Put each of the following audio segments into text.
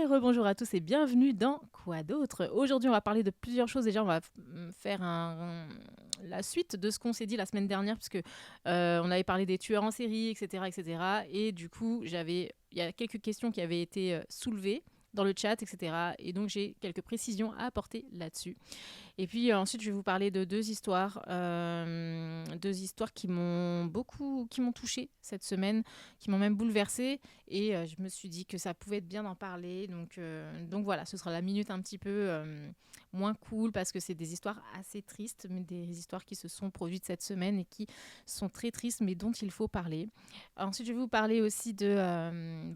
rebonjour à tous et bienvenue dans Quoi d'autre. Aujourd'hui, on va parler de plusieurs choses. Déjà, on va faire la suite de ce qu'on s'est dit la semaine dernière, puisque on avait parlé des tueurs en série, etc., etc. Et du coup, il y a quelques questions qui avaient été soulevées dans le chat, etc. Et donc, j'ai quelques précisions à apporter là-dessus. Et puis ensuite, je vais vous parler de deux histoires qui m'ont touchée cette semaine, qui m'ont même bouleversée. Et je me suis dit que ça pouvait être bien d'en parler. Donc voilà, ce sera la minute un petit peu moins cool parce que c'est des histoires assez tristes, mais des histoires qui se sont produites cette semaine et qui sont très tristes, mais dont il faut parler. Ensuite, je vais vous parler aussi de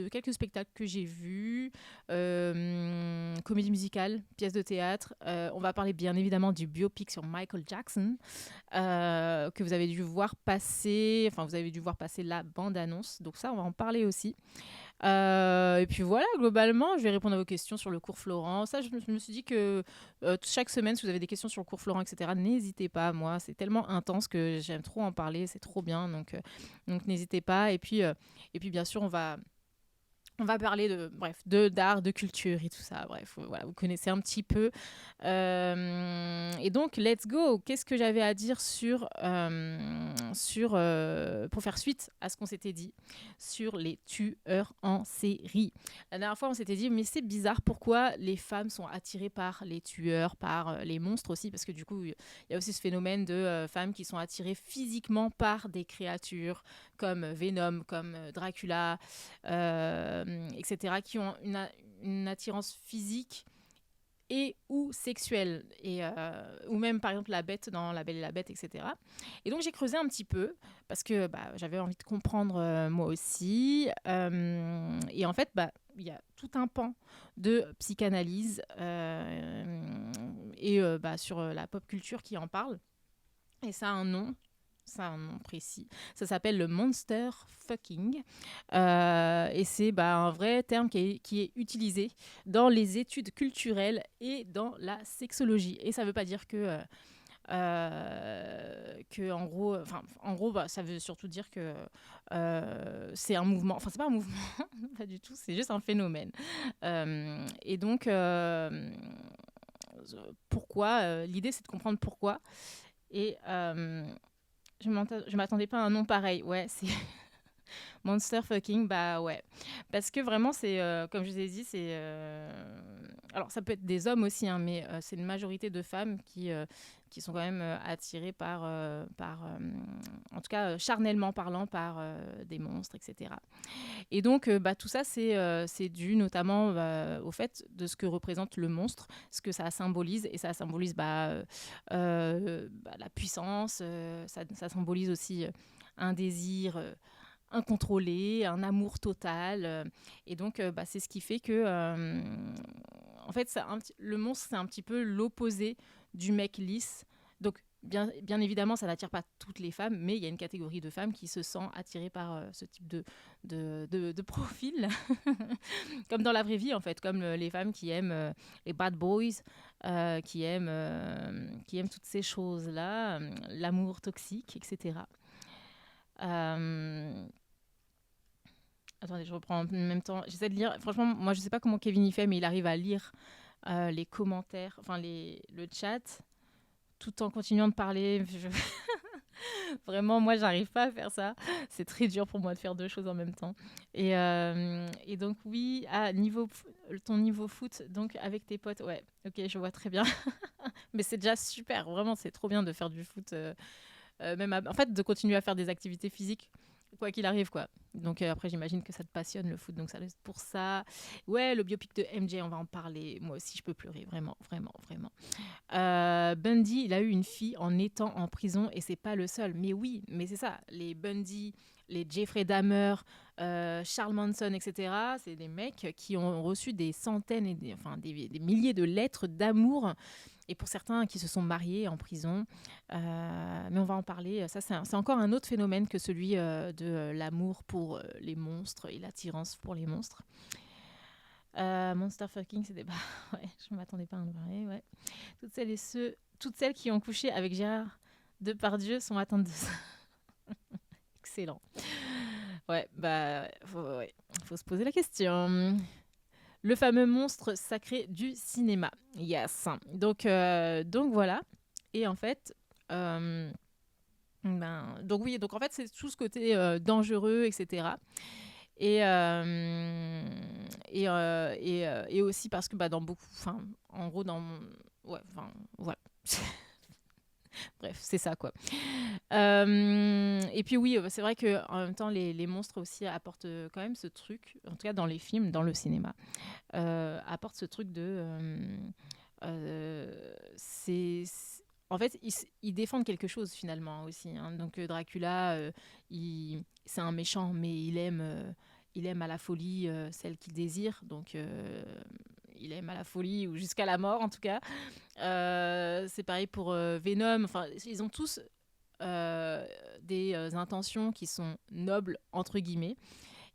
quelques spectacles que j'ai vus, comédie musicale, pièce de théâtre. On va parler bien évidemment du biopic sur Michael Jackson que vous avez dû voir passer, enfin vous avez dû voir passer la bande-annonce. Donc ça, on va en parler aussi. Et puis voilà, globalement, je vais répondre à vos questions sur le cours Florent. Ça, je me suis dit que chaque semaine, si vous avez des questions sur le cours Florent, etc., n'hésitez pas. Moi, c'est tellement intense que j'aime trop en parler. C'est trop bien. Donc n'hésitez pas. Et puis, bien sûr, on va parler d'art, de culture et tout ça. Bref, voilà, vous connaissez un petit peu. Et donc, let's go. Qu'est-ce que j'avais à dire pour faire suite à ce qu'on s'était dit sur les tueurs en série. La dernière fois, on s'était dit, mais c'est bizarre, pourquoi les femmes sont attirées par les tueurs, par les monstres aussi, parce que du coup, il y a aussi ce phénomène de femmes qui sont attirées physiquement par des créatures comme Venom, comme Dracula, etc., qui ont une attirance physique et ou sexuelle, ou même par exemple la bête dans La Belle et la Bête, etc. Et donc j'ai creusé un petit peu, parce que j'avais envie de comprendre moi aussi. Et en fait, il y a tout un pan de psychanalyse sur la pop culture qui en parle. Et ça a un nom précis. Ça s'appelle le monster fucking. Et c'est un vrai terme qui est utilisé dans les études culturelles et dans la sexologie. Et ça ne veut pas dire en gros, ça veut surtout dire que c'est un mouvement. Enfin, c'est pas un mouvement, pas du tout. C'est juste un phénomène. Et donc, pourquoi l'idée, c'est de comprendre pourquoi. Et je m'attendais pas à un nom pareil. Ouais, c'est Monster fucking, bah ouais. Parce que vraiment, c'est, comme je vous ai dit, c'est... Alors, ça peut être des hommes aussi, hein, mais c'est une majorité de femmes qui sont quand même attirées en tout cas, charnellement parlant, par des monstres, etc. Et donc, tout ça, c'est dû notamment au fait de ce que représente le monstre, ce que ça symbolise. Et ça symbolise la puissance, ça symbolise aussi un désir incontrôlé, un amour total. Et donc, c'est ce qui fait que, en fait, le monstre, c'est un petit peu l'opposé du mec lisse. Donc, bien évidemment, ça n'attire pas toutes les femmes, mais il y a une catégorie de femmes qui se sent attirées par ce type de profil. Comme dans la vraie vie, en fait, comme les femmes qui aiment les bad boys, qui aiment toutes ces choses-là, l'amour toxique, etc. Attendez, je reprends en même temps. J'essaie de lire. Franchement, moi, je sais pas comment Kevin y fait, mais il arrive à lire les commentaires, enfin le chat, tout en continuant de parler. Vraiment, moi, j'arrive pas à faire ça. C'est très dur pour moi de faire deux choses en même temps. Et donc, oui, ton niveau foot, donc avec tes potes, ouais, ok, je vois très bien. Mais c'est déjà super, vraiment, c'est trop bien de faire du foot. En fait, de continuer à faire des activités physiques quoi qu'il arrive, quoi. Donc après, j'imagine que ça te passionne le foot, donc ça reste pour ça. Ouais, le biopic de MJ, on va en parler. Moi aussi, je peux pleurer, vraiment, vraiment, vraiment. Bundy, il a eu une fille en étant en prison et c'est pas le seul. Mais oui, mais c'est ça. Les Bundy, les Jeffrey Dahmer, Charles Manson, etc. C'est des mecs qui ont reçu des centaines et des milliers de lettres d'amour. Et pour certains qui se sont mariés en prison. Mais on va en parler. Ça, c'est encore un autre phénomène que celui de l'amour pour les monstres et l'attirance pour les monstres. Monster fucking, c'était pas... ouais, je ne m'attendais pas à en parler. Ouais. Toutes celles qui ont couché avec Gérard Depardieu sont atteintes de ça. Excellent. Ouais, faut se poser la question. le fameux monstre sacré du cinéma. Yes. Donc voilà. Et en fait, donc oui, donc en fait, c'est tout ce côté dangereux, etc. Et aussi parce que dans beaucoup, enfin, en gros, ouais, enfin, voilà. Bref, c'est ça, quoi. Et puis oui, c'est vrai que en même temps, les monstres aussi apportent quand même ce truc, en tout cas dans les films, dans le cinéma, apportent ce truc de... en fait, ils défendent quelque chose finalement aussi, hein. Donc Dracula, c'est un méchant, mais il aime à la folie celle qu'il désire. Donc il aime à la folie ou jusqu'à la mort en tout cas. C'est pareil pour Venom. Enfin, ils ont tous des intentions qui sont nobles entre guillemets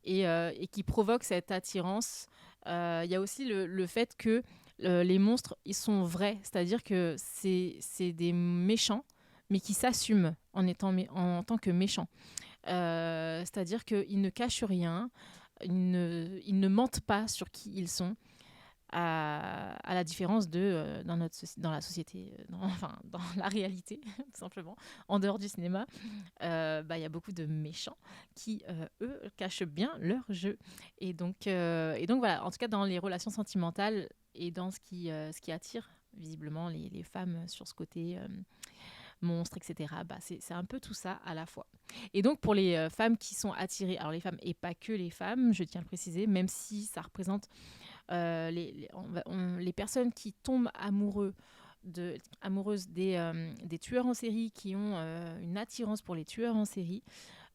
et qui provoquent cette attirance. Il y a aussi le fait que les monstres, ils sont vrais, c'est-à-dire que c'est des méchants, mais qui s'assument en tant que méchants. C'est-à-dire qu'ils ne cachent rien, ils ne mentent pas sur qui ils sont, à la différence dans la société, enfin dans la réalité, tout simplement, en dehors du cinéma. Y a beaucoup de méchants qui, eux, cachent bien leur jeu. Et donc voilà, en tout cas dans les relations sentimentales et dans ce qui attire visiblement les femmes sur ce côté monstre, etc. C'est un peu tout ça à la fois. Et donc pour les femmes qui sont attirées, alors les femmes et pas que les femmes, je tiens à le préciser, même si ça représente les personnes qui tombent amoureuses des tueurs en série, qui ont une attirance pour les tueurs en série.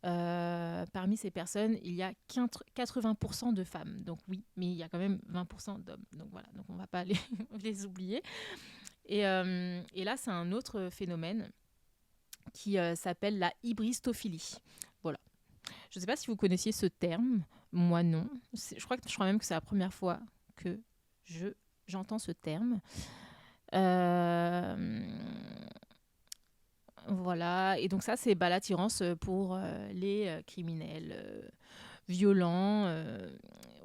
Parmi ces personnes, il y a 80% de femmes. Donc oui, mais il y a quand même 20% d'hommes. Donc voilà, donc on ne va pas les oublier. Et là, c'est un autre phénomène qui s'appelle la hybristophilie. Voilà. Je ne sais pas si vous connaissiez ce terme. Moi, non. Je crois même que c'est la première fois que j'entends ce terme. Voilà. Et donc ça, c'est l'attirance pour les criminels violents.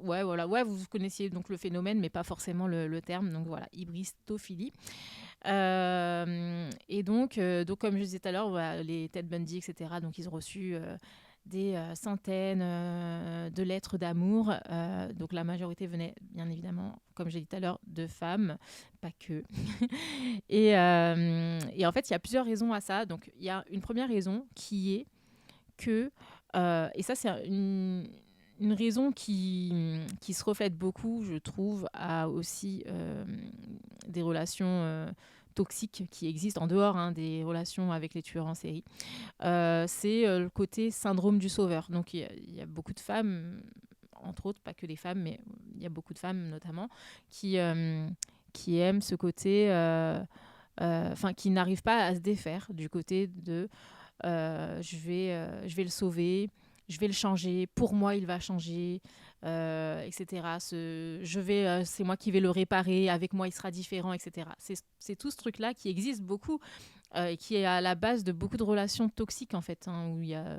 Ouais, voilà. Ouais, vous connaissiez donc le phénomène, mais pas forcément le terme. Donc voilà, hybristophilie. Et donc, comme je disais tout à l'heure, voilà, les Ted Bundy, etc., donc ils ont reçu des centaines de lettres d'amour. Donc la majorité venait, bien évidemment, comme j'ai dit tout à l'heure, de femmes, pas que. Et en fait, il y a plusieurs raisons à ça. Donc il y a une première raison qui est que, et ça c'est une raison qui se reflète beaucoup, je trouve, à aussi des relations toxiques qui existent en dehors des relations avec les tueurs en série. C'est le côté syndrome du sauveur. Donc il y a beaucoup de femmes, entre autres, pas que des femmes, mais il y a beaucoup de femmes notamment, qui aiment ce côté, qui n'arrivent pas à se défaire du côté de je vais le sauver, je vais le changer, pour moi il va changer, etc. C'est moi qui vais le réparer, avec moi il sera différent, etc. C'est tout ce truc-là qui existe beaucoup et qui est à la base de beaucoup de relations toxiques en fait, où il y a,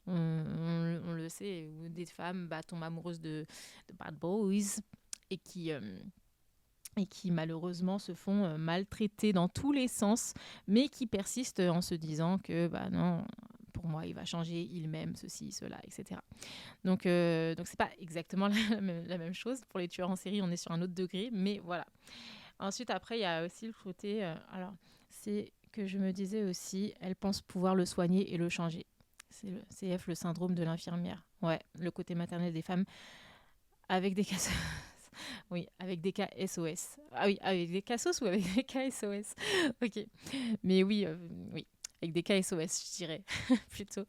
on le sait, où des femmes tombent amoureuses de bad boys et qui malheureusement se font maltraiter dans tous les sens, mais qui persistent en se disant que non, pour moi il va changer, il m'aime, ceci, cela, etc. Donc c'est pas exactement la même chose. Pour les tueurs en série, on est sur un autre degré, mais voilà. Ensuite, après, il y a aussi le côté... alors, c'est que je me disais aussi, elle pense pouvoir le soigner et le changer. C'est le CF, le syndrome de l'infirmière. Ouais, le côté maternel des femmes avec des cas... oui, avec des cas SOS. Ah oui, avec des cas SOS ou avec des cas SOS. Ok. Mais oui, oui, avec des cas SOS, je dirais, plutôt,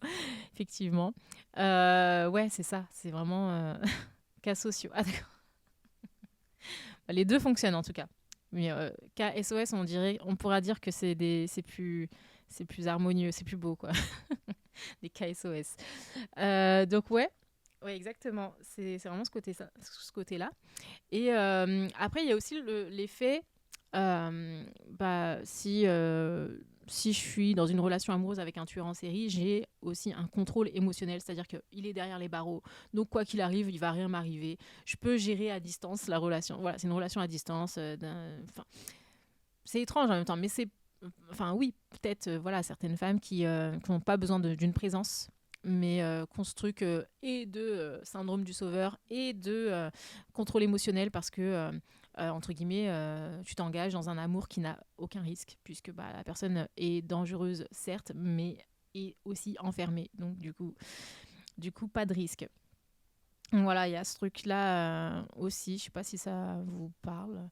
effectivement. Ouais, c'est ça. C'est vraiment cas sociaux. Ah, d'accord. Les deux fonctionnent, en tout cas. Mais cas SOS, on pourra dire que c'est plus harmonieux, c'est plus beau, quoi. Des cas SOS. Donc, ouais. Oui, exactement. C'est vraiment ce côté-là. Et après, il y a aussi l'effet, si si je suis dans une relation amoureuse avec un tueur en série, j'ai aussi un contrôle émotionnel, c'est-à-dire qu'il est derrière les barreaux. Donc, quoi qu'il arrive, il va rien m'arriver. Je peux gérer à distance la relation. Voilà, c'est une relation à distance. C'est étrange en même temps, mais c'est... Enfin, oui, peut-être, voilà, certaines femmes qui n'ont pas besoin d'une présence, mais qu'on ce truc et de syndrome du sauveur et de contrôle émotionnel parce que, entre guillemets, tu t'engages dans un amour qui n'a aucun risque, puisque bah, la personne est dangereuse, certes, mais est aussi enfermée. Donc, du coup pas de risque. Voilà, il y a ce truc-là aussi. Je sais pas si ça vous parle.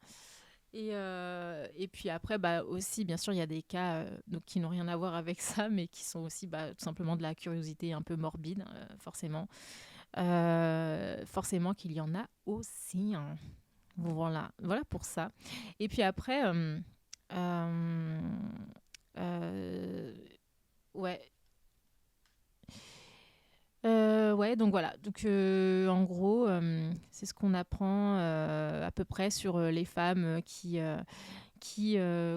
Et puis après, bah, aussi, bien sûr, il y a des cas donc, qui n'ont rien à voir avec ça, mais qui sont aussi bah, tout simplement de la curiosité un peu morbide, forcément. Forcément qu'il y en a aussi. Hein. Voilà, voilà pour ça. Et puis après, euh, euh, ouais. Ouais, donc voilà. Donc, en gros, c'est ce qu'on apprend à peu près sur les femmes qui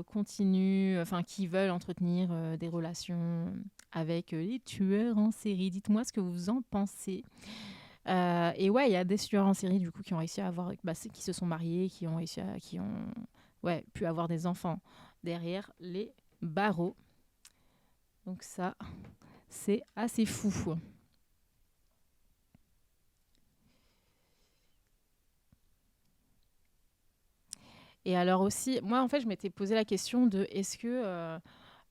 continuent, enfin qui veulent entretenir des relations avec les tueurs en série. Dites-moi ce que vous en pensez. Et ouais, il y a des tueurs en série du coup qui ont réussi à avoir, bah, qui se sont mariés, qui ont réussi à, qui ont, ouais, pu avoir des enfants derrière les barreaux. Donc ça, c'est assez fou. Et alors aussi, moi en fait, je m'étais posé la question de est-ce que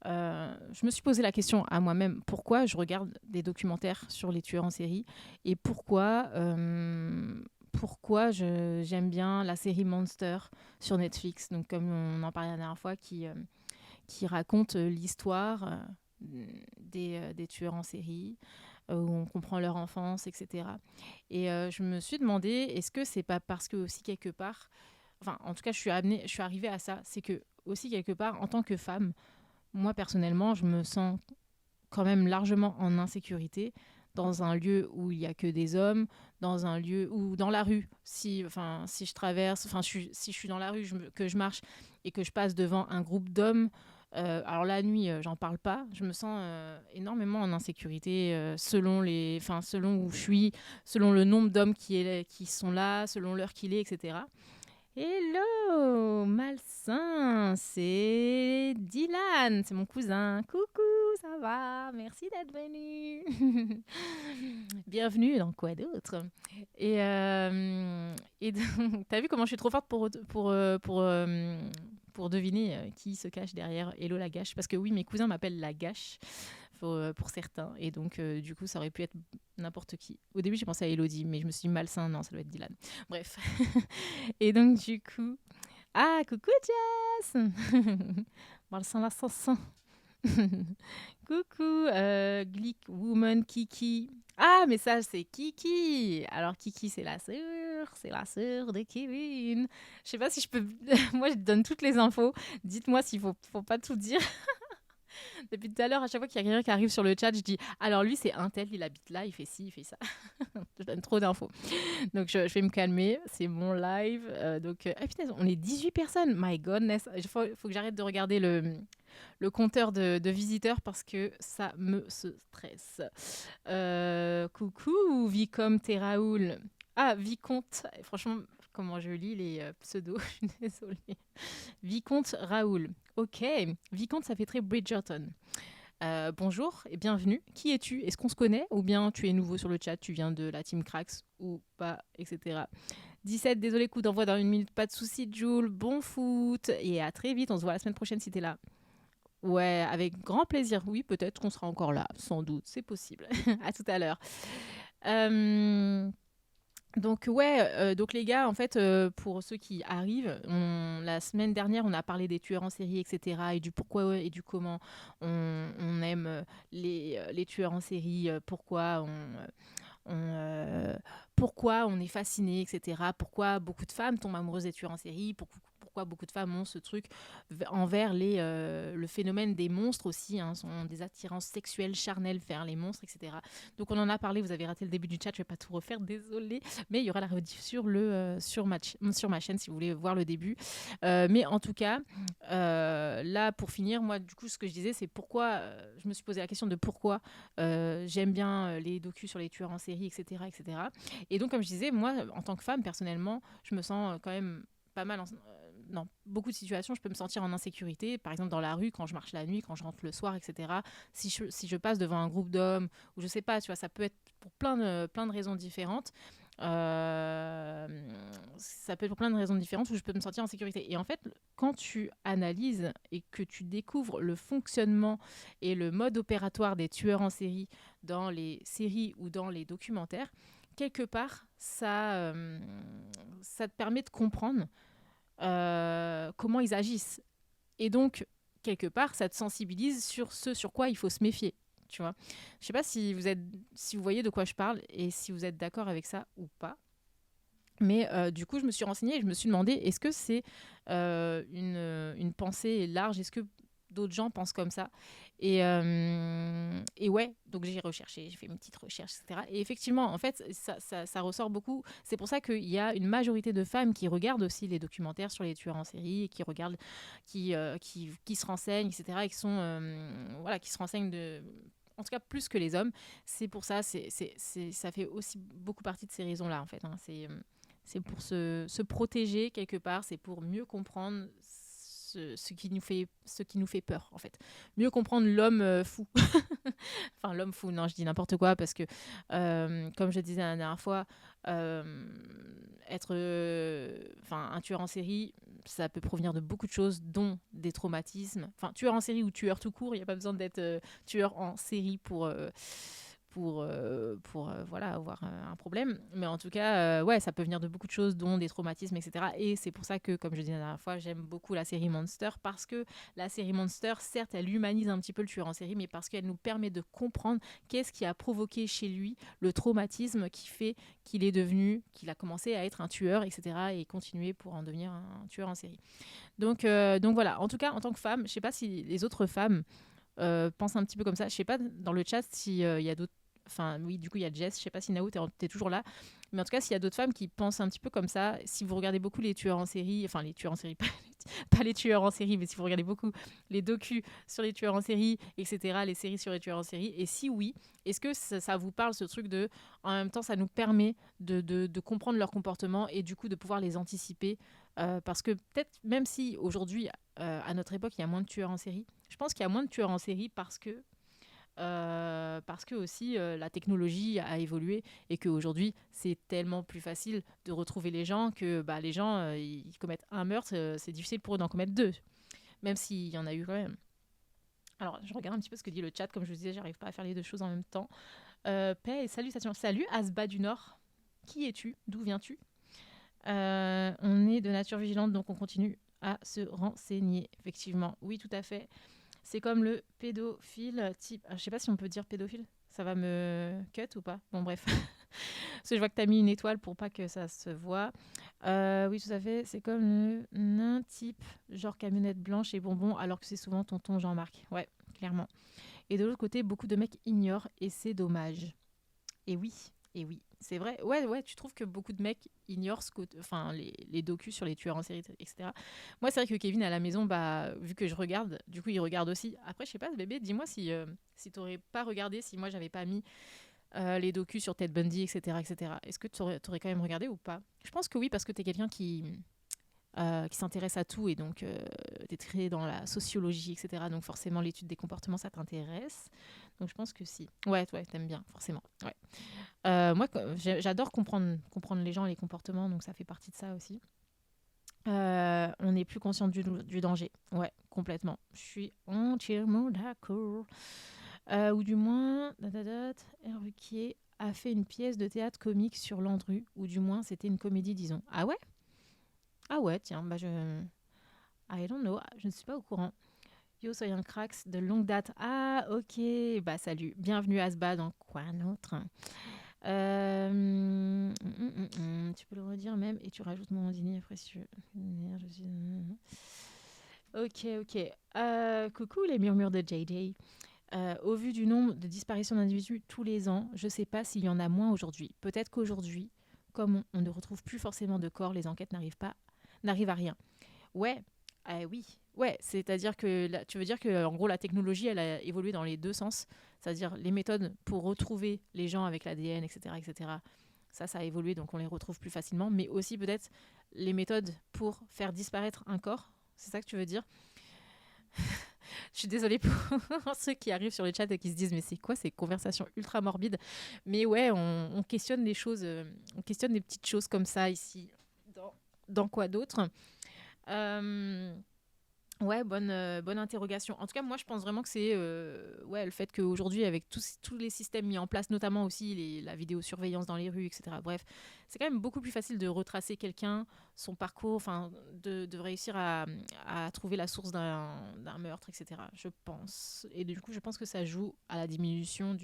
je me suis posé la question à moi-même pourquoi je regarde des documentaires sur les tueurs en série et pourquoi j'aime bien la série Monster sur Netflix, donc comme on en parlait la dernière fois, qui raconte l'histoire des tueurs en série, où on comprend leur enfance, etc. Et je me suis demandé, est-ce que c'est pas parce que aussi quelque part, enfin en tout cas je suis arrivée à ça, c'est que aussi quelque part en tant que femme, moi, personnellement, je me sens quand même largement en insécurité dans un lieu où il n'y a que des hommes, dans un lieu où, dans la rue, si je traverse, si je suis dans la rue, que je marche et que je passe devant un groupe d'hommes, alors la nuit, j'en parle pas, je me sens énormément en insécurité selon où je suis, selon le nombre d'hommes qui sont là, selon l'heure qu'il est, etc. Hello, malsain, c'est Dylan, c'est mon cousin. Coucou, ça va? Merci d'être venu. Bienvenue dans quoi d'autre? Et donc, t'as vu comment je suis trop forte pour deviner qui se cache derrière Hello la gâche? Parce que oui, mes cousins m'appellent la gâche pour certains. Et donc, du coup, ça aurait pu être n'importe qui. Au début, j'ai pensé à Elodie, mais je me suis dit malsain, non, ça doit être Dylan. Bref. Et donc, du coup. Ah, coucou Jess! Malsain l'assassin. Coucou, Glick Woman Kiki. Ah, mais ça, c'est Kiki. Alors, Kiki, c'est la sœur de Kevin. Je sais pas si je peux. Moi, je donne toutes les infos. Dites-moi s'il faut pas tout dire. Depuis tout à l'heure, à chaque fois qu'il y a quelqu'un qui arrive sur le chat, je dis alors lui, c'est un tel, il habite là, il fait ci, il fait ça. Je donne trop d'infos. Donc je vais me calmer, c'est mon live. Ah putain, on est 18 personnes, my godness. Faut que j'arrête de regarder le compteur de visiteurs parce que ça me stresse. Coucou, Vicomte et Raoul. Ah, Vicomte, franchement, comment je lis les pseudos, je suis désolée. Vicomte Raoul. Ok, Vicomte, ça fait très Bridgerton. Bonjour et bienvenue. Qui es-tu? Est-ce qu'on se connaît? Ou bien tu es nouveau sur le chat, tu viens de la team Cracks ou pas, etc. 17, désolé, coup d'envoi dans une minute, pas de soucis, Jules. Bon foot et à très vite. On se voit la semaine prochaine si t'es là. Ouais, avec grand plaisir. Oui, peut-être qu'on sera encore là, sans doute, c'est possible. À tout à l'heure. Euh, donc ouais, donc les gars, en fait, pour ceux qui arrivent, la semaine dernière, on a parlé des tueurs en série, etc., et du pourquoi et du comment on aime les tueurs en série, pourquoi on est fasciné, etc., pourquoi beaucoup de femmes tombent amoureuses des tueurs en série, pourquoi pourquoi beaucoup de femmes ont ce truc envers le phénomène des monstres aussi, hein, sont des attirances sexuelles charnelles vers les monstres, etc. Donc on en a parlé, vous avez raté le début du chat, je vais pas tout refaire, désolée, mais il y aura la rediff sur ma chaîne si vous voulez voir le début. Mais en tout cas, là pour finir, moi du coup ce que je disais c'est pourquoi je me suis posé la question de pourquoi j'aime bien les docus sur les tueurs en série, etc., etc. Et donc comme je disais, moi en tant que femme personnellement, je me sens quand même pas mal dans beaucoup de situations, je peux me sentir en insécurité, par exemple dans la rue, quand je marche la nuit, quand je rentre le soir, etc. Si je passe devant un groupe d'hommes, ou je sais pas, tu vois, ça peut être pour plein de raisons différentes. Euh, Ça peut être pour plein de raisons différentes où je peux me sentir en sécurité. Et en fait, quand tu analyses et que tu découvres le fonctionnement et le mode opératoire des tueurs en série dans les séries ou dans les documentaires, quelque part, ça te permet de comprendre comment ils agissent. Et donc, quelque part, ça te sensibilise sur ce sur quoi il faut se méfier. Tu vois, je sais pas si vous voyez de quoi je parle et si vous êtes d'accord avec ça ou pas. Mais du coup, je me suis renseignée et je me suis demandé, est-ce que c'est une pensée large? Est-ce que d'autres gens pensent comme ça? Et ouais, donc j'ai recherché, j'ai fait une petite recherche, etc. Et effectivement, en fait, ça ressort beaucoup. C'est pour ça qu'il y a une majorité de femmes qui regardent aussi les documentaires sur les tueurs en série, et qui regardent, qui se renseignent, etc. Et qui sont, voilà, qui se renseignent en tout cas plus que les hommes. C'est pour ça, ça fait aussi beaucoup partie de ces raisons-là, en fait. Hein. C'est pour se protéger quelque part, c'est pour mieux comprendre ce qui nous fait peur, en fait. Mieux comprendre l'homme fou. Enfin, l'homme fou, non, je dis n'importe quoi, parce que, comme je disais la dernière fois, être un tueur en série, ça peut provenir de beaucoup de choses, dont des traumatismes. Enfin, tueur en série ou tueur tout court, il n'y a pas besoin d'être tueur en série pour voilà, avoir un problème. Mais en tout cas, ouais, ça peut venir de beaucoup de choses, dont des traumatismes, etc. Et c'est pour ça que, comme je disais la dernière fois, j'aime beaucoup la série Monster, parce que la série Monster, certes, elle humanise un petit peu le tueur en série, mais parce qu'elle nous permet de comprendre qu'est-ce qui a provoqué chez lui le traumatisme qui fait qu'il a commencé à être un tueur, etc. et continuer pour en devenir un tueur en série. Donc voilà, en tout cas, en tant que femme, je sais pas si les autres femmes pensent un petit peu comme ça. Je sais pas dans le chat s'il y a d'autres. Enfin, oui, du coup, il y a Jess. Je sais pas si Nao, t'es toujours là. Mais en tout cas, s'il y a d'autres femmes qui pensent un petit peu comme ça, si vous regardez beaucoup les tueurs en série, enfin, les tueurs en série, pas les tueurs en série, mais si vous regardez beaucoup les docus sur les tueurs en série, etc., les séries sur les tueurs en série, et si oui, est-ce que ça vous parle, ce truc de. En même temps, ça nous permet de comprendre leur comportement et du coup de pouvoir les anticiper. Parce que peut-être, même si aujourd'hui, à notre époque, il y a moins de tueurs en série, je pense qu'il y a moins de tueurs en série parce que aussi la technologie a évolué et qu'aujourd'hui c'est tellement plus facile de retrouver les gens que les gens ils commettent un meurtre, c'est difficile pour eux d'en commettre deux, même s'il y en a eu quand même. Alors je regarde un petit peu ce que dit le chat, comme je vous disais, j'arrive pas à faire les deux choses en même temps. Paix et salutations. Salut Asba du Nord, qui es-tu, d'où viens-tu? On est de nature vigilante, donc on continue à se renseigner, effectivement. Oui, tout à fait. C'est comme le pédophile type. Je sais pas si on peut dire pédophile. Ça va me cut ou pas? Bon, bref. Parce que je vois que tu as mis une étoile pour pas que ça se voit. Oui, tout à fait. C'est comme le nain type, genre camionnette blanche et bonbon, alors que c'est souvent tonton Jean-Marc. Ouais, clairement. Et de l'autre côté, beaucoup de mecs ignorent et c'est dommage. Et oui, c'est vrai. Ouais, ouais, tu trouves que beaucoup de mecs ignorent les docus sur les tueurs en série, etc. Moi, c'est vrai que Kevin, à la maison, vu que je regarde, du coup, il regarde aussi. Après, je sais pas, bébé, dis-moi si t'aurais pas regardé, si moi, j'avais pas mis les docus sur Ted Bundy, etc., etc. Est-ce que t'aurais quand même regardé ou pas? Je pense que oui, parce que t'es quelqu'un qui s'intéresse à tout et donc t'es très dans la sociologie, etc. Donc forcément, l'étude des comportements, ça t'intéresse. Donc je pense que si. Ouais, t'aimes bien, forcément. Ouais. Moi, j'adore comprendre les gens et les comportements, donc ça fait partie de ça aussi. On est plus conscient du danger. Ouais, complètement. Je suis entièrement d'accord. Ou du moins, Hervé a fait une pièce de théâtre comique sur Landru, ou du moins c'était une comédie, disons. Ah ouais? Ah ouais, tiens, I don't know, je ne suis pas au courant. Yo, soy un cracks de longue date. Ah, ok, salut. Bienvenue Asba dans quoi un autre. Tu peux le redire même et tu rajoutes mon dîner précieux. Ok, ok. Coucou les murmures de JJ. Au vu du nombre de disparitions d'individus tous les ans, je ne sais pas s'il y en a moins aujourd'hui. Peut-être qu'aujourd'hui, comme on ne retrouve plus forcément de corps, les enquêtes n'arrivent à rien. Ouais, oui. Ouais, c'est-à-dire que tu veux dire que en gros la technologie elle a évolué dans les deux sens, c'est-à-dire les méthodes pour retrouver les gens avec l'ADN, etc., etc. Ça a évolué donc on les retrouve plus facilement, mais aussi peut-être les méthodes pour faire disparaître un corps. C'est ça que tu veux dire? Je suis désolée pour ceux qui arrivent sur le chat et qui se disent mais c'est quoi ces conversations ultra morbides. Mais ouais, on questionne les choses, on questionne des petites choses comme ça ici. Dans quoi d'autre? Euh, Ouais, bonne interrogation. En tout cas, moi, je pense vraiment que c'est ouais, le fait qu'aujourd'hui, avec tous les systèmes mis en place, notamment aussi la vidéosurveillance dans les rues, etc. Bref, c'est quand même beaucoup plus facile de retracer quelqu'un, son parcours, enfin, de réussir à trouver la source d'un meurtre, etc. Je pense. Et du coup, je pense que ça joue à la diminution,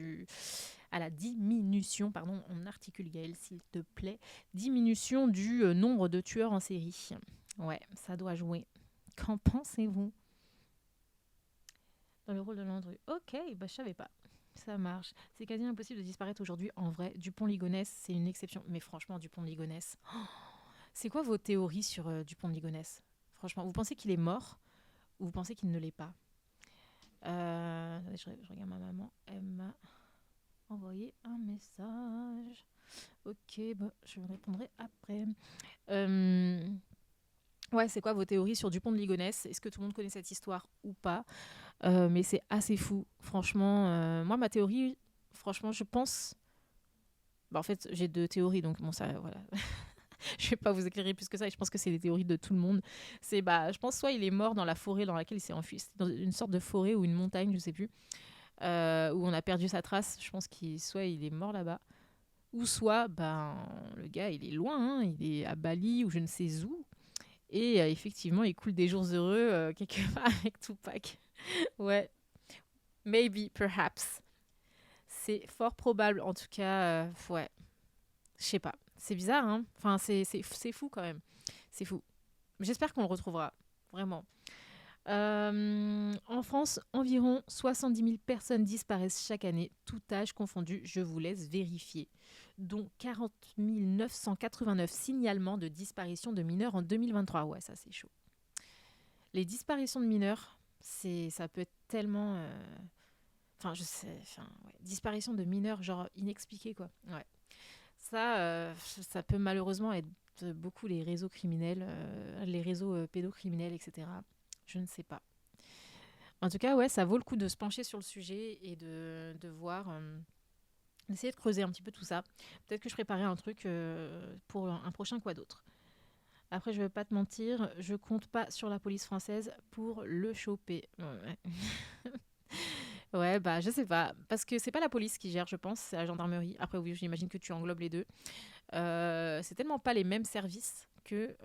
pardon, on articule Gaël, s'il te plaît, diminution du nombre de tueurs en série. Ouais, ça doit jouer. Qu'en pensez-vous dans le rôle de Landru? Ok, bah je savais pas. Ça marche. C'est quasi impossible de disparaître aujourd'hui. En vrai, Dupont-Ligonnès, c'est une exception. Mais franchement, Dupont-Ligonnès, c'est quoi vos théories sur Dupont-Ligonnès? Franchement, vous pensez qu'il est mort ou vous pensez qu'il ne l'est pas? Attendez, je regarde ma maman. Elle m'a envoyé un message. Ok, bah, je vous répondrai après. Ouais, c'est quoi vos théories sur Dupont de Ligonnès? Est-ce que tout le monde connaît cette histoire ou pas? Mais c'est assez fou. Franchement, moi, ma théorie, franchement, je pense. Bah, en fait, j'ai deux théories, donc bon, ça, voilà. Je vais pas vous éclairer plus que ça, et je pense que c'est les théories de tout le monde. Je pense, soit il est mort dans la forêt dans laquelle il s'est enfui, c'était dans une sorte de forêt ou une montagne, je sais plus, où on a perdu sa trace. Je pense qu'il soit il est mort là-bas, ou soit, ben, le gars, il est loin, hein, il est à Bali ou je ne sais où, et effectivement, il coule des jours heureux quelque part avec Tupac. Ouais, maybe, perhaps. C'est fort probable, en tout cas, ouais. Je sais pas. C'est bizarre, hein. Enfin, c'est fou quand même. C'est fou. J'espère qu'on le retrouvera. Vraiment. En France, environ 70 000 personnes disparaissent chaque année, tout âge confondu. Je vous laisse vérifier. Dont 40 989 signalements de disparition de mineurs en 2023. Ouais, ça c'est chaud. Les disparitions de mineurs, ça peut être tellement... Enfin, je sais... Enfin, ouais. Disparition de mineurs, genre inexpliquée, quoi. Ouais. Ça peut malheureusement être beaucoup les réseaux criminels, les réseaux pédocriminels, etc. Je ne sais pas. En tout cas, ouais, ça vaut le coup de se pencher sur le sujet et de voir, d'essayer de creuser un petit peu tout ça. Peut-être que je préparais un truc pour un prochain quoi d'autre. Après, je ne vais pas te mentir, je compte pas sur la police française pour le choper. Ouais. Ouais, bah je sais pas, parce que c'est pas la police qui gère, je pense, c'est la gendarmerie. Après, oui, j'imagine que tu englobes les deux. C'est tellement pas les mêmes services que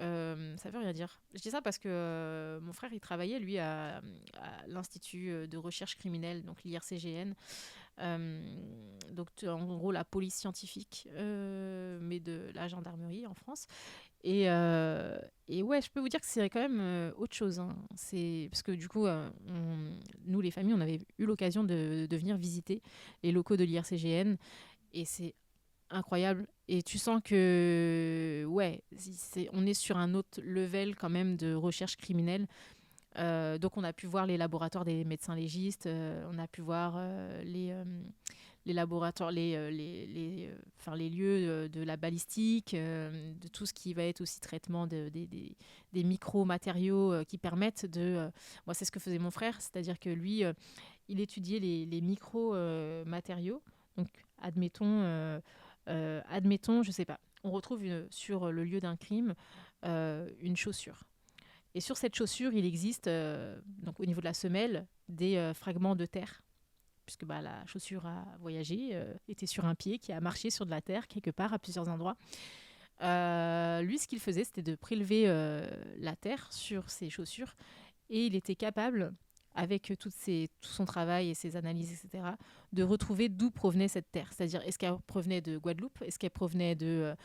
ça veut rien dire. Je dis ça parce que mon frère, il travaillait, lui, à l'Institut de recherche criminelle, donc l'IRCGN. Donc, en gros, la police scientifique, mais de la gendarmerie en France. Et ouais, je peux vous dire que c'est quand même autre chose, hein. C'est parce que du coup, nous, les familles, on avait eu l'occasion de venir visiter les locaux de l'IRCGN. Et c'est incroyable. Et tu sens que, ouais, on est sur un autre level quand même de recherche criminelle. Donc, on a pu voir les laboratoires des médecins légistes, on a pu voir les laboratoires, enfin, les lieux de la balistique, de tout ce qui va être aussi traitement des micro-matériaux qui permettent de... moi, c'est ce que faisait mon frère, c'est-à-dire que lui, il étudiait les micro-matériaux. Donc, admettons, je sais pas, on retrouve sur le lieu d'un crime une chaussure. Et sur cette chaussure, il existe, donc au niveau de la semelle, des fragments de terre, puisque bah, la chaussure a voyagé, était sur un pied qui a marché sur de la terre quelque part à plusieurs endroits. Lui, ce qu'il faisait, c'était de prélever la terre sur ses chaussures, et il était capable, avec tout son travail et ses analyses, etc., de retrouver d'où provenait cette terre. C'est-à-dire, est-ce qu'elle provenait de Guadeloupe, est-ce qu'elle provenait de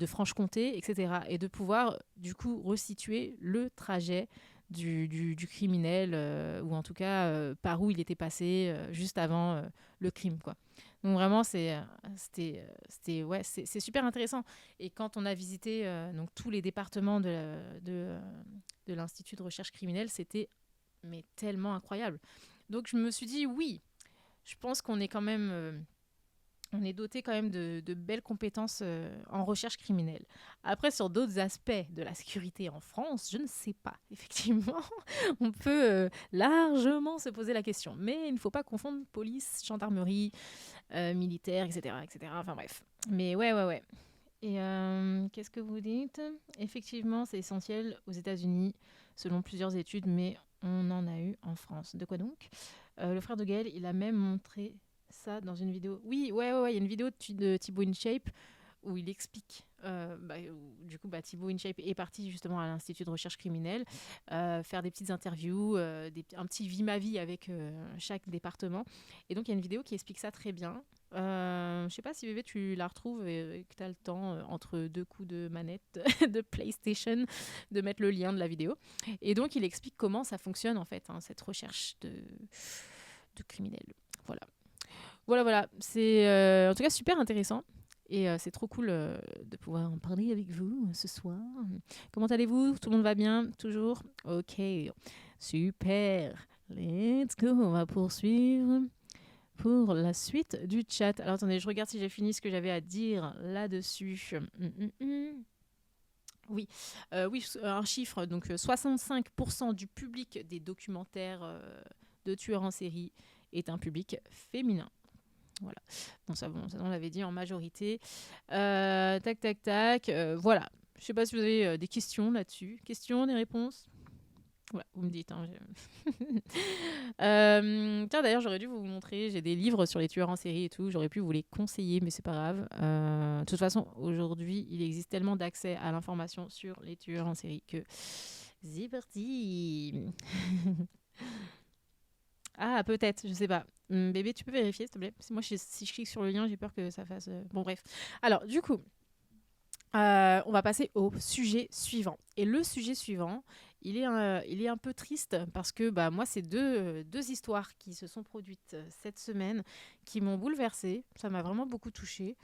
Franche-Comté, etc. Et de pouvoir, du coup, resituer le trajet du criminel, ou en tout cas, par où il était passé juste avant le crime, quoi. Donc vraiment, c'est super intéressant. Et quand on a visité donc tous les départements de l'Institut de recherche criminelle, c'était mais tellement incroyable. Donc je me suis dit oui, je pense qu'on est quand même on est doté quand même de belles compétences en recherche criminelle. Après, sur d'autres aspects de la sécurité en France, je ne sais pas. Effectivement, on peut largement se poser la question. Mais il ne faut pas confondre police, gendarmerie, militaire, etc., etc. Enfin bref. Mais ouais. Et qu'est-ce que vous dites? Effectivement, c'est essentiel aux États-Unis, selon plusieurs études, mais on en a eu en France. De quoi donc? Le frère de Gaël, il a même montré ça dans une vidéo. Oui, ouais, il y a une vidéo de Thibaut InShape où il explique. Thibaut InShape est parti justement à l'Institut de recherche criminelle, faire des petites interviews, un petit vie ma vie avec chaque département. Et donc il y a une vidéo qui explique ça très bien. Je sais pas si bébé tu la retrouves et que tu as le temps entre deux coups de manette de PlayStation de mettre le lien de la vidéo. Et donc il explique comment ça fonctionne en fait, cette recherche de criminels. Voilà. C'est en tout cas super intéressant. Et c'est trop cool de pouvoir en parler avec vous ce soir. Comment allez-vous? Tout le monde va bien? Toujours? Ok, super. Let's go, on va poursuivre pour la suite du chat. Alors attendez, je regarde si j'ai fini ce que j'avais à dire là-dessus. Oui, un chiffre. Donc 65% du public des documentaires de tueurs en série est un public féminin. Voilà. Bon, ça on l'avait dit en majorité. Tac. Voilà. Je ne sais pas si vous avez des questions là-dessus. Questions, des réponses? Ouais, vous me dites. Tiens, d'ailleurs, j'aurais dû vous montrer. J'ai des livres sur les tueurs en série et tout. J'aurais pu vous les conseiller, mais c'est pas grave. De toute façon, aujourd'hui, il existe tellement d'accès à l'information sur les tueurs en série que c'est parti. Ah, peut-être, je sais pas. Bébé, tu peux vérifier, s'il te plaît? Parce que moi, si je clique sur le lien, j'ai peur que ça fasse... Bon, bref. Alors, du coup, on va passer au sujet suivant. Et le sujet suivant, il est un peu triste parce que moi, c'est deux histoires qui se sont produites cette semaine qui m'ont bouleversée. Ça m'a vraiment beaucoup touchée.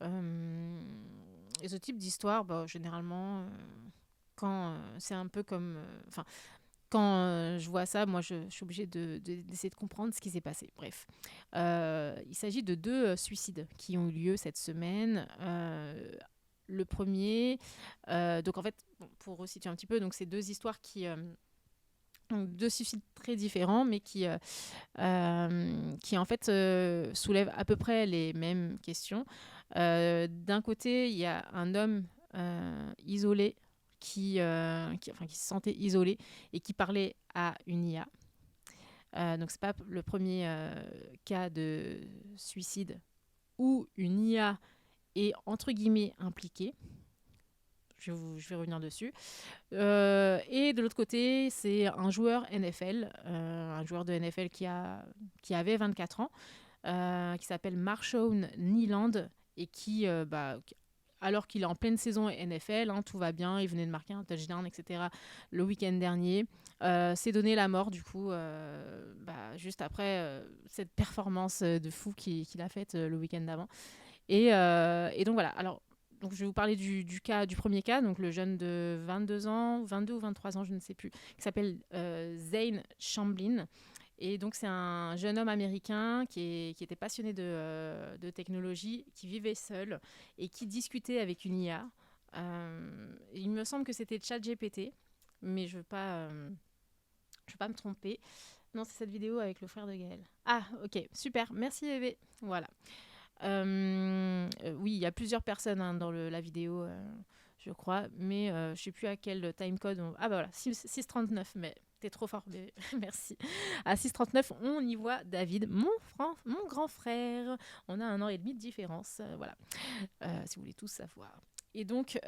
Et ce type d'histoire, généralement, quand c'est un peu comme... quand je vois ça, moi, je suis obligée d'essayer de comprendre ce qui s'est passé. Bref, il s'agit de deux suicides qui ont eu lieu cette semaine. Le premier, donc en fait, pour resituer un petit peu, donc c'est deux histoires donc deux suicides très différents, mais qui en fait soulèvent à peu près les mêmes questions. D'un côté, il y a un homme isolé qui se sentait isolé et qui parlait à une IA. Donc c'est pas le premier cas de suicide où une IA est entre guillemets impliquée. Je vais revenir dessus. Et de l'autre côté, c'est un joueur NFL, un joueur de NFL qui avait 24 ans, qui s'appelle Marshawn Nyland et qui, alors qu'il est en pleine saison NFL, tout va bien, il venait de marquer un touchdown, etc. le week-end dernier, s'est donné la mort du coup, juste après cette performance de fou qu'il a faite le week-end d'avant. Et donc voilà, alors donc je vais vous parler du premier cas, donc le jeune de 22 ans, 22 ou 23 ans, je ne sais plus, qui s'appelle Zane Shamblin. Et donc c'est un jeune homme américain qui était passionné de technologie, qui vivait seul et qui discutait avec une IA. Il me semble que c'était ChatGPT, mais je veux pas me tromper. Non, c'est cette vidéo avec le frère de Gaël. Ah, ok, super, merci bébé. Voilà. Oui, il y a plusieurs personnes dans la vidéo, je crois, mais je ne sais plus à quel timecode. Ah bah voilà, 6:39, mais t'es trop fort, bébé. Merci. À 6:39, on y voit David, mon grand frère. On a 1 an et demi de différence, voilà, si vous voulez tous savoir. Et donc,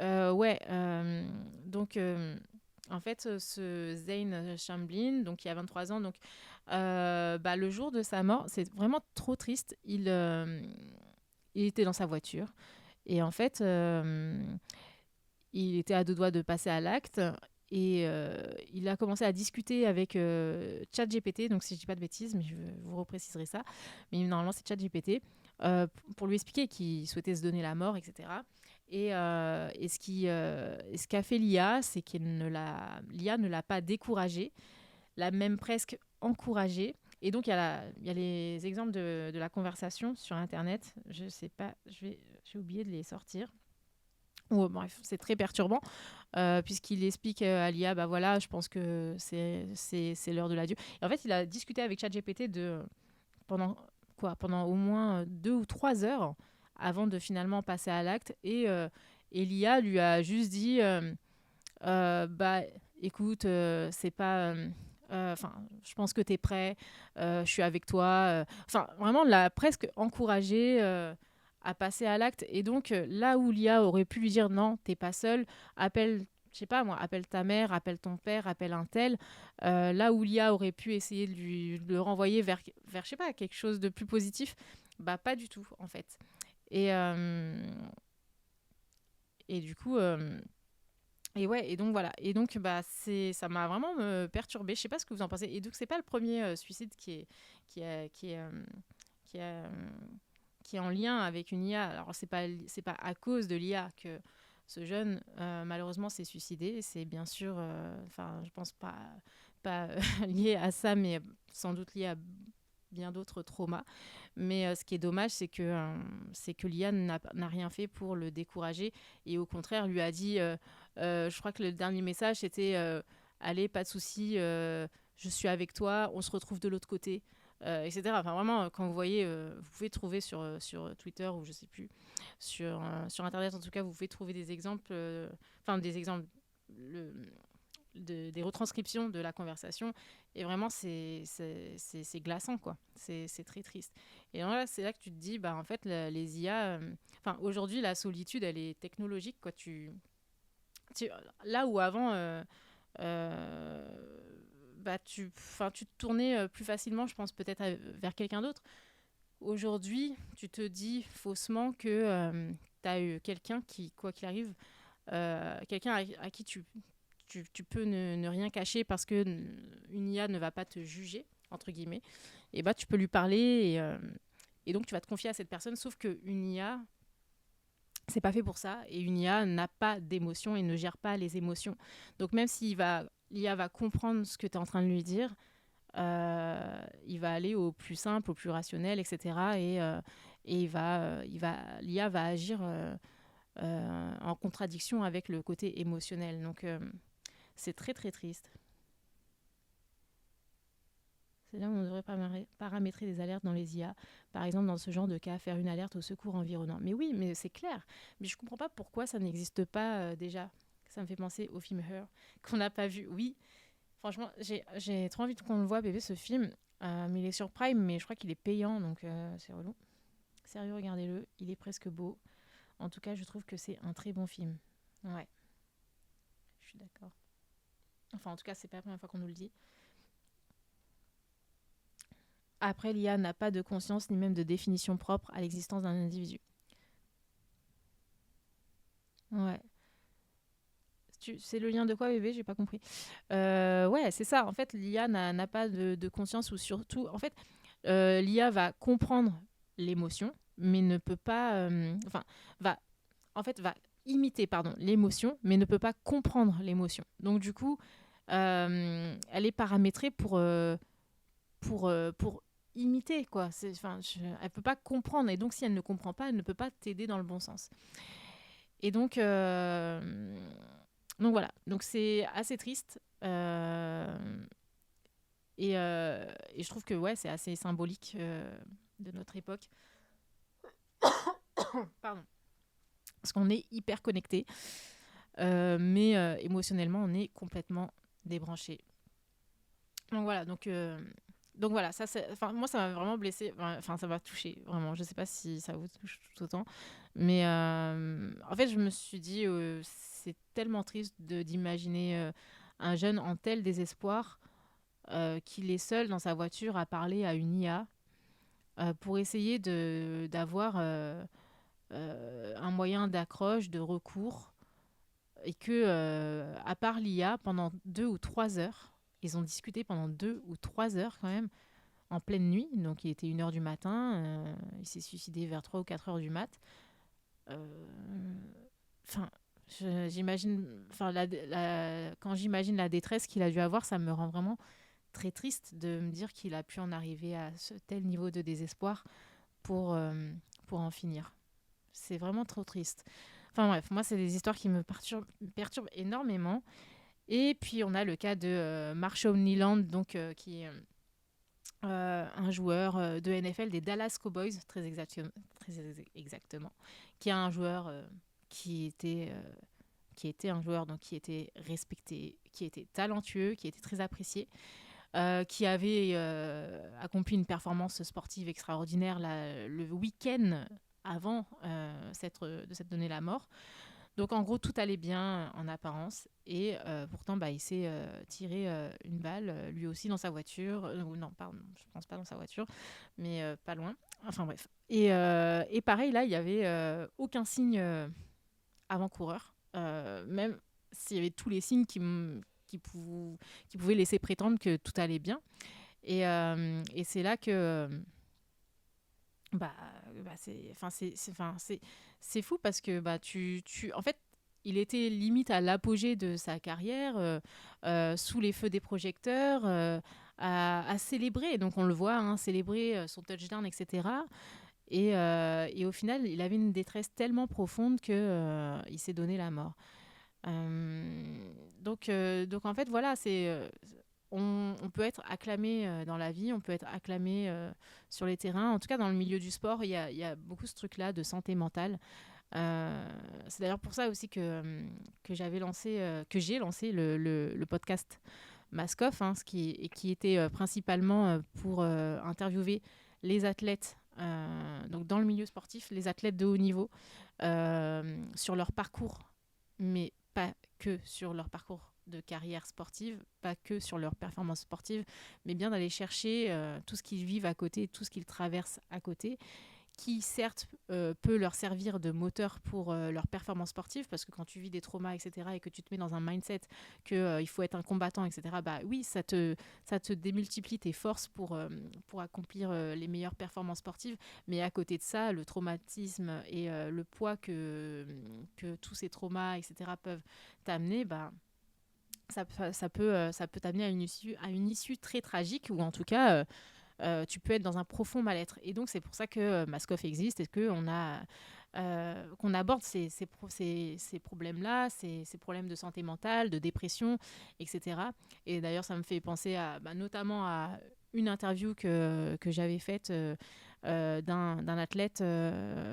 en fait, ce Zayn Chamblin, donc qui a 23 ans, donc le jour de sa mort, c'est vraiment trop triste. Il était dans sa voiture et en fait, il était à deux doigts de passer à l'acte et il a commencé à discuter avec ChatGPT, donc si je dis pas de bêtises, mais je vous repréciserai ça. Mais normalement, c'est ChatGPT pour lui expliquer qu'il souhaitait se donner la mort, etc. Et ce qu'a fait l'IA, c'est l'IA ne l'a pas découragé, l'a même presque encouragé. Et donc, il y a les exemples de la conversation sur Internet. Je sais pas, j'ai oublié de les sortir. Bref, c'est très perturbant, puisqu'il explique à l'IA, bah voilà, je pense que c'est l'heure de l'adieu. Et en fait, il a discuté avec ChatGPT pendant, pendant au moins 2 ou 3 heures avant de finalement passer à l'acte. Et l'IA lui a juste dit, bah écoute, c'est pas... je pense que tu es prêt, je suis avec toi. Enfin, vraiment, l'a presque encouragé à passer à l'acte. Et donc, là où l'IA aurait pu lui dire non, t'es pas seul, appelle, je sais pas moi, appelle ta mère, appelle ton père, appelle un tel. Là où l'IA aurait pu essayer de le renvoyer vers, je sais pas, quelque chose de plus positif, bah pas du tout, en fait. Et, euh, et du coup. Et ouais, et donc voilà. Et donc, ça m'a vraiment perturbée. Je sais pas ce que vous en pensez. Et donc, c'est pas le premier suicide qui est, qui est, euh, qui est, euh, qui est en lien avec une IA. Alors, c'est pas à cause de l'IA que ce jeune, malheureusement, s'est suicidé. C'est bien sûr, je pense pas lié à ça, mais sans doute lié à bien d'autres traumas. Mais ce qui est dommage, c'est que l'IA n'a rien fait pour le décourager et au contraire lui a dit, je crois que le dernier message c'était allez, pas de souci, je suis avec toi, on se retrouve de l'autre côté, etc. Enfin vraiment, quand vous voyez, vous pouvez trouver sur Twitter ou je sais plus, sur Internet en tout cas, vous pouvez trouver des exemples, des exemples, le, des retranscriptions de la conversation. Et vraiment, c'est glaçant, quoi. C'est très triste. Et donc là, c'est là que tu te dis, bah, en fait, les IA... aujourd'hui, la solitude, elle est technologique, quoi. Là où avant... tu te tournais plus facilement, je pense, peut-être vers quelqu'un d'autre. Aujourd'hui, tu te dis faussement que tu as eu quelqu'un qui, quoi qu'il arrive, quelqu'un à qui tu peux ne rien cacher parce que une IA ne va pas te juger, entre guillemets, et bah tu peux lui parler et donc tu vas te confier à cette personne, sauf qu'une IA, c'est pas fait pour ça, et une IA n'a pas d'émotion et ne gère pas les émotions. Donc même si l'IA va comprendre ce que tu es en train de lui dire, il va aller au plus simple, au plus rationnel, etc. Et l'IA va agir en contradiction avec le côté émotionnel. Donc c'est très très triste. C'est là où on devrait paramétrer des alertes dans les IA. Par exemple, dans ce genre de cas, faire une alerte au secours environnant. Mais oui, mais c'est clair. Mais je comprends pas pourquoi ça n'existe pas déjà. Ça me fait penser au film Her, qu'on n'a pas vu. Oui, franchement, j'ai trop envie qu'on le voit, bébé, ce film. Mais il est sur Prime, mais je crois qu'il est payant, donc c'est relou. Sérieux, regardez-le. Il est presque beau. En tout cas, je trouve que c'est un très bon film. Ouais, je suis d'accord. Enfin, en tout cas, c'est pas la première fois qu'on nous le dit. Après, l'IA n'a pas de conscience ni même de définition propre à l'existence d'un individu. Ouais. C'est le lien de quoi, bébé? J'ai pas compris. Ouais, c'est ça. En fait, l'IA n'a pas de conscience ou surtout... En fait, l'IA va comprendre l'émotion, mais ne peut pas... va imiter, pardon, l'émotion, mais ne peut pas comprendre l'émotion. Donc, du coup, elle est paramétrée pour imiter, quoi. Elle peut pas comprendre, et donc si elle ne comprend pas, elle ne peut pas t'aider dans le bon sens. Et donc voilà, donc c'est assez triste, et je trouve que ouais, c'est assez symbolique de notre époque. Pardon. Parce qu'on est hyper connecté, mais émotionnellement, on est complètement débranché. Donc voilà, donc voilà, moi ça m'a vraiment blessée, ça m'a touchée, vraiment. Je sais pas si ça vous touche tout autant, mais en fait je me suis dit, c'est tellement triste d'imaginer un jeune en tel désespoir qu'il est seul dans sa voiture à parler à une IA pour essayer d'avoir un moyen d'accroche, de recours, et que, à part l'IA, pendant 2 ou 3 heures, ils ont discuté pendant 2 ou 3 heures quand même, en pleine nuit, donc il était 1 h du matin, il s'est suicidé vers 3 ou 4 heures du mat. Enfin, j'imagine, enfin, quand j'imagine la détresse qu'il a dû avoir, ça me rend vraiment très triste de me dire qu'il a pu en arriver à ce tel niveau de désespoir pour, pour en finir. C'est vraiment trop triste. Enfin bref, moi, c'est des histoires qui me perturbent énormément. Et puis, on a le cas de Marshawn Leland, donc, qui est un joueur de NFL des Dallas Cowboys, très exactement, qui est un joueur qui était un joueur donc, qui était respecté, qui était talentueux, qui était très apprécié, qui avait accompli une performance sportive extraordinaire le week-end avant de s'être donné la mort. Donc en gros, tout allait bien en apparence et pourtant il s'est tiré une balle, lui aussi dans sa voiture. Non, pardon, je pense pas dans sa voiture, mais pas loin. Enfin bref. Et pareil, là, il n'y avait aucun signe avant-coureur, même s'il y avait tous les signes qui pouvaient laisser prétendre que tout allait bien. Et c'est là que... c'est fou parce que en fait, il était limite à l'apogée de sa carrière, sous les feux des projecteurs, à célébrer. Donc on le voit, hein, célébrer son touchdown, etc. Et au final, il avait une détresse tellement profonde que il s'est donné la mort. Donc en fait, voilà, on peut être acclamé dans la vie, on peut être acclamé sur les terrains. En tout cas, dans le milieu du sport, il y a beaucoup ce truc-là de santé mentale. C'est d'ailleurs pour ça aussi que j'ai lancé le podcast Mask Off, hein, qui était principalement pour interviewer les athlètes, donc dans le milieu sportif, les athlètes de haut niveau, sur leur parcours, mais pas que sur leur parcours de carrière sportive, pas que sur leur performance sportive, mais bien d'aller chercher tout ce qu'ils vivent à côté, tout ce qu'ils traversent à côté, qui certes peut leur servir de moteur pour leur performance sportive, parce que quand tu vis des traumas, etc., et que tu te mets dans un mindset qu'il faut être un combattant, etc., oui, ça te démultiplie tes forces pour accomplir les meilleures performances sportives. Mais à côté de ça, le traumatisme et le poids que tous ces traumas, etc., peuvent t'amener, ça peut t'amener à une issue très tragique, ou en tout cas... tu peux être dans un profond mal-être. Et donc, c'est pour ça que Mask Off existe et qu'on aborde ces problèmes-là, ces problèmes de santé mentale, de dépression, etc. Et d'ailleurs, ça me fait penser notamment à une interview que j'avais faite d'un athlète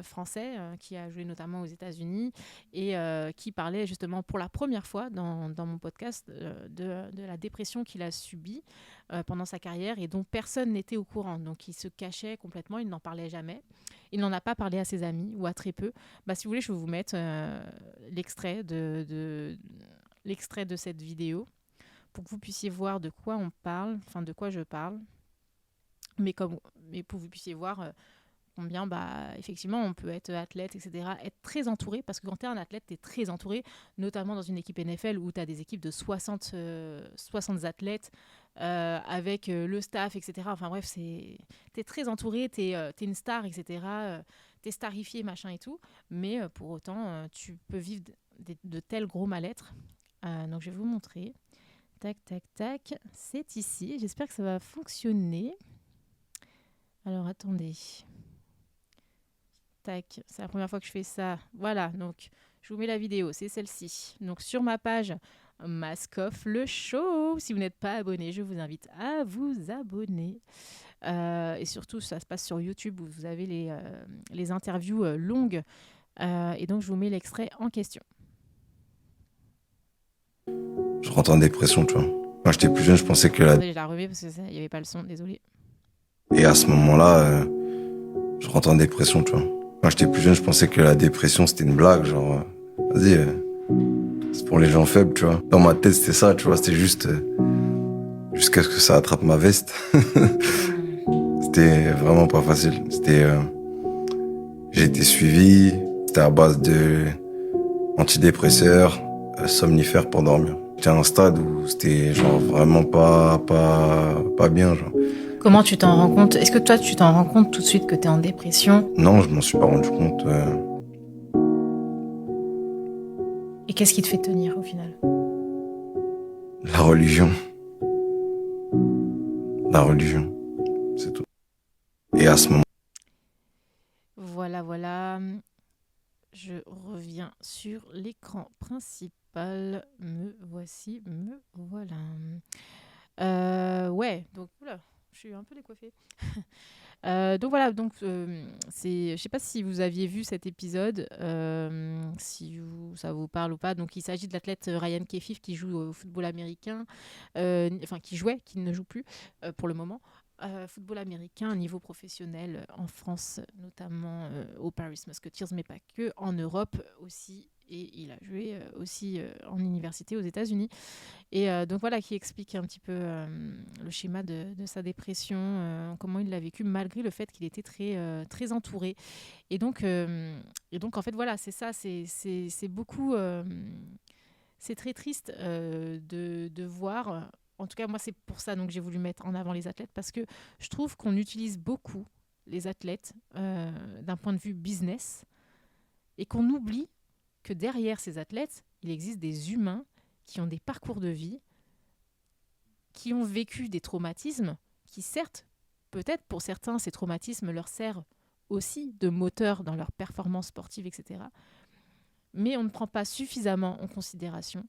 français qui a joué notamment aux États-Unis et qui parlait justement pour la première fois dans mon podcast de la dépression qu'il a subie pendant sa carrière et dont personne n'était au courant. Donc il se cachait complètement, il n'en parlait jamais. Il n'en a pas parlé à ses amis ou à très peu. Si vous voulez, je vais vous mettre l'extrait de cette vidéo pour que vous puissiez voir de quoi on parle, enfin de quoi je parle. Mais pour que vous puissiez voir combien, effectivement, on peut être athlète, etc., être très entouré, parce que quand tu es un athlète, tu es très entouré, notamment dans une équipe NFL où tu as des équipes de 60 athlètes avec le staff, etc. Enfin bref, tu es très entouré, tu es une star, etc. Tu es starifié, machin et tout, mais pour autant, tu peux vivre de tels gros mal-être. Donc je vais vous montrer. Tac, tac, tac. C'est ici. J'espère que ça va fonctionner. Alors, attendez. Tac, c'est la première fois que je fais ça. Voilà, donc je vous mets la vidéo, c'est celle-ci. Donc sur ma page Mask Off le show, si vous n'êtes pas abonné, je vous invite à vous abonner. Et surtout, ça se passe sur YouTube où vous avez les interviews longues. Et donc, je vous mets l'extrait en question. Je rentre en dépression, tu vois. Quand j'étais plus jeune, je pensais que Attendez, je la remets parce qu'il n'y avait pas le son, désolé. Et à ce moment-là, je rentre en dépression, tu vois. Quand j'étais plus jeune, je pensais que la dépression, c'était une blague, genre, vas-y, C'est pour les gens faibles, tu vois. Dans ma tête, c'était ça, tu vois. C'était juste jusqu'à ce que ça attrape ma veste. C'était vraiment pas facile. J'ai été suivi. C'était à base de antidépresseurs, somnifères pour dormir. J'étais à un stade où c'était genre vraiment pas bien, genre. Comment tu t'en rends compte? Est-ce que toi, tu t'en rends compte tout de suite que tu es en dépression? Non, je m'en suis pas rendu compte. Et qu'est-ce qui te fait tenir au final? La religion. La religion, c'est tout. Et à ce moment, Voilà. Je reviens sur l'écran principal. Me voici, me voilà. Ouais, donc oula, je suis un peu décoiffée. Donc voilà, je sais pas si vous aviez vu cet épisode, si ça vous parle ou pas. Donc il s'agit de l'athlète Ryan Kefif qui joue au football américain, qui jouait, qui ne joue plus pour le moment. Football américain, niveau professionnel en France, notamment au Paris Musketeers, mais pas que, en Europe aussi. Et il a joué aussi en université aux États-Unis. Et donc voilà, qui explique un petit peu le schéma de sa dépression, comment il l'a vécu, malgré le fait qu'il était très entouré. Et donc, en fait, voilà, c'est ça, c'est beaucoup... c'est très triste de voir... En tout cas, moi, c'est pour ça que j'ai voulu mettre en avant les athlètes, parce que je trouve qu'on utilise beaucoup les athlètes d'un point de vue business, et qu'on oublie que derrière ces athlètes, il existe des humains qui ont des parcours de vie, qui ont vécu des traumatismes, qui certes, peut-être pour certains, ces traumatismes leur servent aussi de moteur dans leur performance sportive, etc. Mais on ne prend pas suffisamment en considération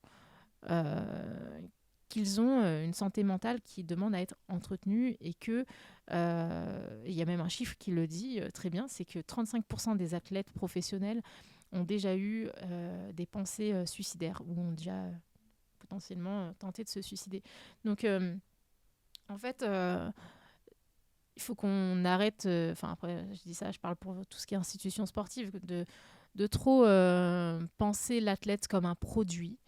qu'ils ont une santé mentale qui demande à être entretenue, et que il y a même un chiffre qui le dit très bien, c'est que 35% des athlètes professionnels ont déjà eu des pensées suicidaires, ou ont déjà potentiellement tenté de se suicider. Donc en fait, il faut qu'on arrête, après je dis ça, je parle pour tout ce qui est institution sportive, de trop penser l'athlète comme un produit,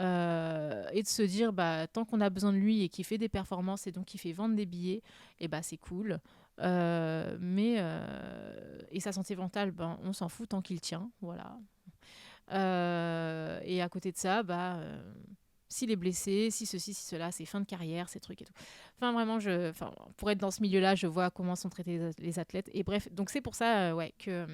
et de se dire tant qu'on a besoin de lui et qu'il fait des performances et donc qu'il fait vendre des billets, et c'est cool. Et sa santé mentale, on s'en fout tant qu'il tient, voilà. Et à côté de ça, s'il est blessé, si ceci, si cela, c'est fin de carrière, ces trucs et tout. Enfin, vraiment, pour être dans ce milieu-là, je vois comment sont traités les athlètes. Et bref, donc c'est pour ça que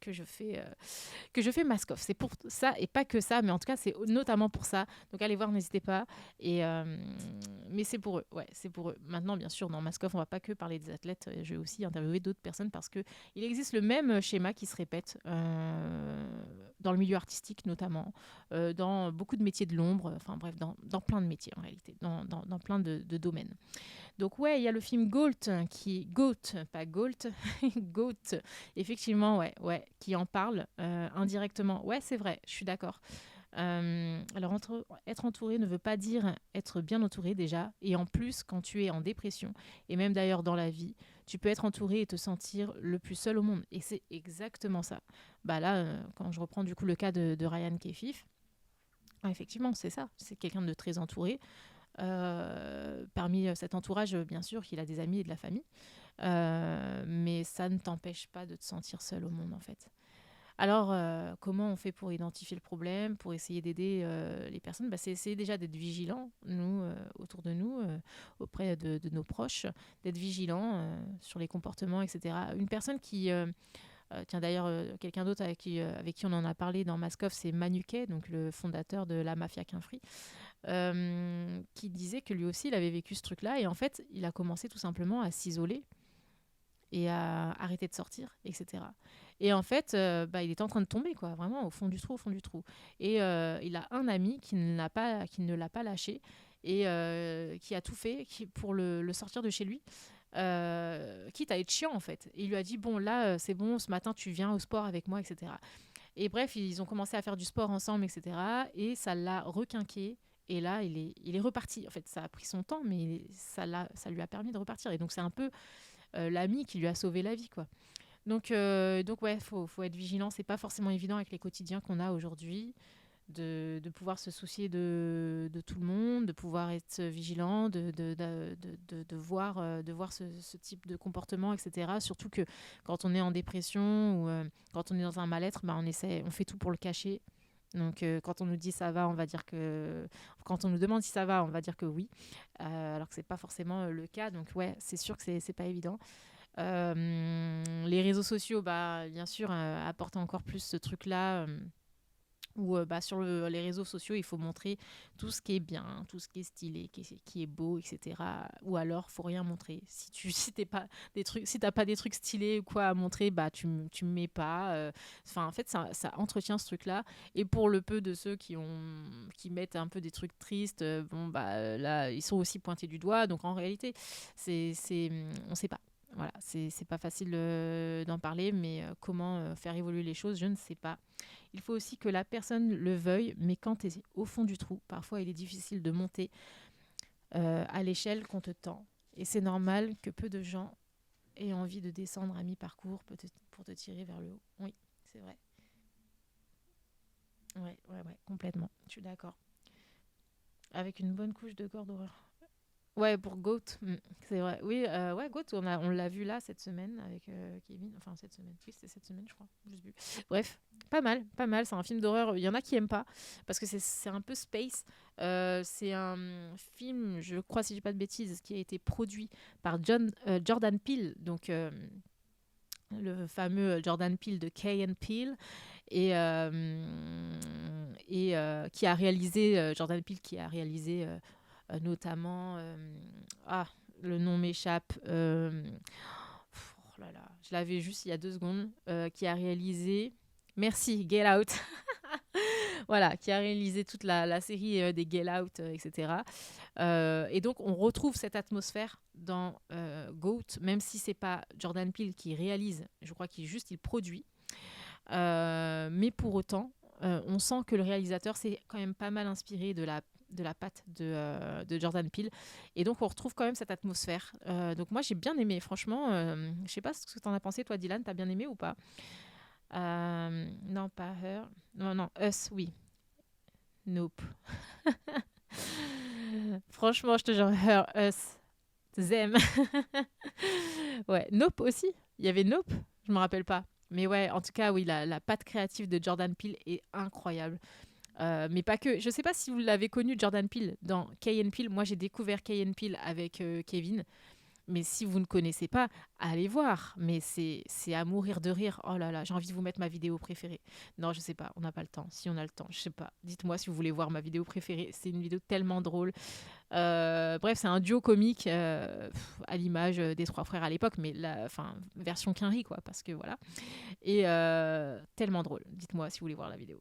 je fais Mask Off. C'est pour ça, et pas que ça, mais en tout cas, c'est notamment pour ça. Donc allez voir, n'hésitez pas. Mais c'est pour eux, ouais, c'est pour eux. Maintenant, bien sûr, dans Mask Off, on va pas que parler des athlètes. Je vais aussi interviewer d'autres personnes, parce qu'il existe le même schéma qui se répète dans le milieu artistique, notamment, dans beaucoup de métiers de l'ombre, enfin bref, dans plein de métiers en réalité, dans plein de domaines. Donc ouais, il y a le film Goat, pas Goat, Goat, effectivement, ouais, qui en parle indirectement. Ouais, c'est vrai, je suis d'accord. Alors, être entouré ne veut pas dire être bien entouré déjà, et en plus, quand tu es en dépression, et même d'ailleurs dans la vie, tu peux être entouré et te sentir le plus seul au monde. Et c'est exactement ça. Là, quand je reprends du coup le cas de Ryan Kefif, effectivement, c'est ça. C'est quelqu'un de très entouré. Parmi cet entourage, bien sûr, qu'il a des amis et de la famille. Mais ça ne t'empêche pas de te sentir seul au monde, en fait. Alors, comment on fait pour identifier le problème, pour essayer d'aider les personnes? C'est essayer déjà d'être vigilant, nous, autour de nous, auprès de nos proches, d'être vigilant sur les comportements, etc. Une personne qui... tiens, d'ailleurs, quelqu'un d'autre avec qui on en a parlé dans Mask Off, c'est Manuquet, donc le fondateur de la mafia Quinfri, qui disait que lui aussi, il avait vécu ce truc-là. Et en fait, il a commencé tout simplement à s'isoler et à arrêter de sortir, etc. Et en fait, il était en train de tomber, quoi, vraiment au fond du trou. Et il a un ami qui ne l'a pas lâché, et qui a tout fait pour le sortir de chez lui, quitte à être chiant, en fait. Et il lui a dit, bon, là, c'est bon, ce matin, tu viens au sport avec moi, etc. Et bref, ils ont commencé à faire du sport ensemble, etc. Et ça l'a requinqué. Et là, il est reparti. En fait, ça a pris son temps, mais ça lui a permis de repartir. Et donc, c'est un peu l'ami qui lui a sauvé la vie, quoi. Donc ouais, faut être vigilant. C'est pas forcément évident avec les quotidiens qu'on a aujourd'hui. de pouvoir se soucier de tout le monde, de pouvoir être vigilant, de voir ce type de comportement, etc. Surtout que quand on est en dépression ou quand on est dans un mal-être, bah, on fait tout pour le cacher. Donc, quand on nous dit ça va, on va dire que. Quand on nous demande si ça va, on va dire que oui, alors que c'est pas forcément le cas. Donc, ouais, c'est sûr que c'est pas évident. Les réseaux sociaux, bah, bien sûr, apportent encore plus ce truc-là. Où bah, sur les réseaux sociaux, il faut montrer tout ce qui est bien, tout ce qui est stylé, qui est beau, etc. Ou alors, faut rien montrer. Si t'as pas des trucs stylés ou quoi à montrer, bah tu me mets pas. Enfin, en fait, ça entretient ce truc-là. Et pour le peu de ceux qui mettent un peu des trucs tristes, bon bah là, ils sont aussi pointés du doigt. Donc en réalité, on sait pas. Voilà, c'est pas facile d'en parler, mais comment faire évoluer les choses, je ne sais pas. Il faut aussi que la personne le veuille, mais quand tu es au fond du trou, parfois il est difficile de monter à l'échelle qu'on te tend. Et c'est normal que peu de gens aient envie de descendre à mi-parcours pour te tirer vers le haut. Oui, c'est vrai. Ouais, complètement. Je suis d'accord. Avec une bonne couche de corde horreur. Ouais, pour Goat, c'est vrai. Oui, ouais, Goat, on l'a vu là cette semaine avec Kevin. Enfin, cette semaine. Oui, c'était cette semaine, je crois. Je sais plus. Bref, pas mal, pas mal. C'est un film d'horreur. Il y en a qui aiment pas parce que c'est un peu space. C'est un film, je crois, si je dis pas de bêtises, qui a été produit par Jordan Peele, donc le fameux Jordan Peele de Key and Peele, et qui a réalisé Jordan Peele qui a réalisé notamment le nom m'échappe, oh là là, je l'avais juste il y a 2 secondes, qui a réalisé Get Out. Voilà, qui a réalisé toute la série des Get Out, etc. Et donc on retrouve cette atmosphère dans Goat, même si c'est pas Jordan Peele qui réalise, je crois qu'il produit. Mais pour autant, on sent que le réalisateur s'est quand même pas mal inspiré de la patte de Jordan Peele. Et donc, on retrouve quand même cette atmosphère. Donc, moi, j'ai bien aimé, franchement. Je sais pas ce que t'en as pensé, toi, Dylan. T'as bien aimé ou pas? Non, pas Her. Non, Us, oui. Nope. Franchement, je te jure, Her, Us, Them. Ouais, Nope aussi. Il y avait Nope, je me rappelle pas. Mais ouais, en tout cas, oui, la patte créative de Jordan Peele est incroyable. Mais pas que. Je sais pas si vous l'avez connu, Jordan Peele, dans Key and Peele. Moi, j'ai découvert Key and Peele avec Kevin. Mais si vous ne connaissez pas, allez voir. Mais c'est à mourir de rire. Oh là là, j'ai envie de vous mettre ma vidéo préférée. Non, je sais pas, on n'a pas le temps. Si on a le temps, je sais pas. Dites-moi si vous voulez voir ma vidéo préférée. C'est une vidéo tellement drôle. Bref, c'est un duo comique à l'image des Trois Frères à l'époque, mais version Quinry, quoi, parce que voilà. Et tellement drôle. Dites-moi si vous voulez voir la vidéo.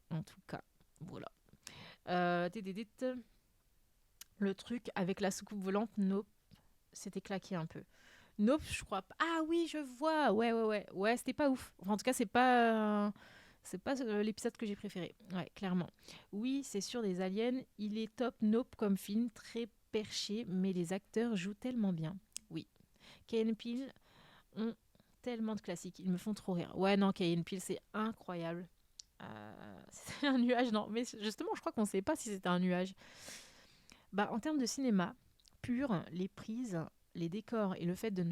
En tout cas, voilà. Le truc avec la soucoupe volante, Nope, c'était claqué un peu. Nope, je crois pas. Ah oui, je vois. Ouais. Ouais, c'était pas ouf. Enfin, en tout cas, c'est pas l'épisode que j'ai préféré. Ouais, clairement. Oui, c'est sûr, des aliens. Il est top. Nope comme film, très perché, mais les acteurs jouent tellement bien. Oui. Key and Peele ont tellement de classiques. Ils me font trop rire. Ouais, non, Key and Peele, c'est incroyable. C'était un nuage, non. Mais justement, je crois qu'on ne sait pas si c'était un nuage. Bah, en termes de cinéma pur, les prises, les décors et le fait de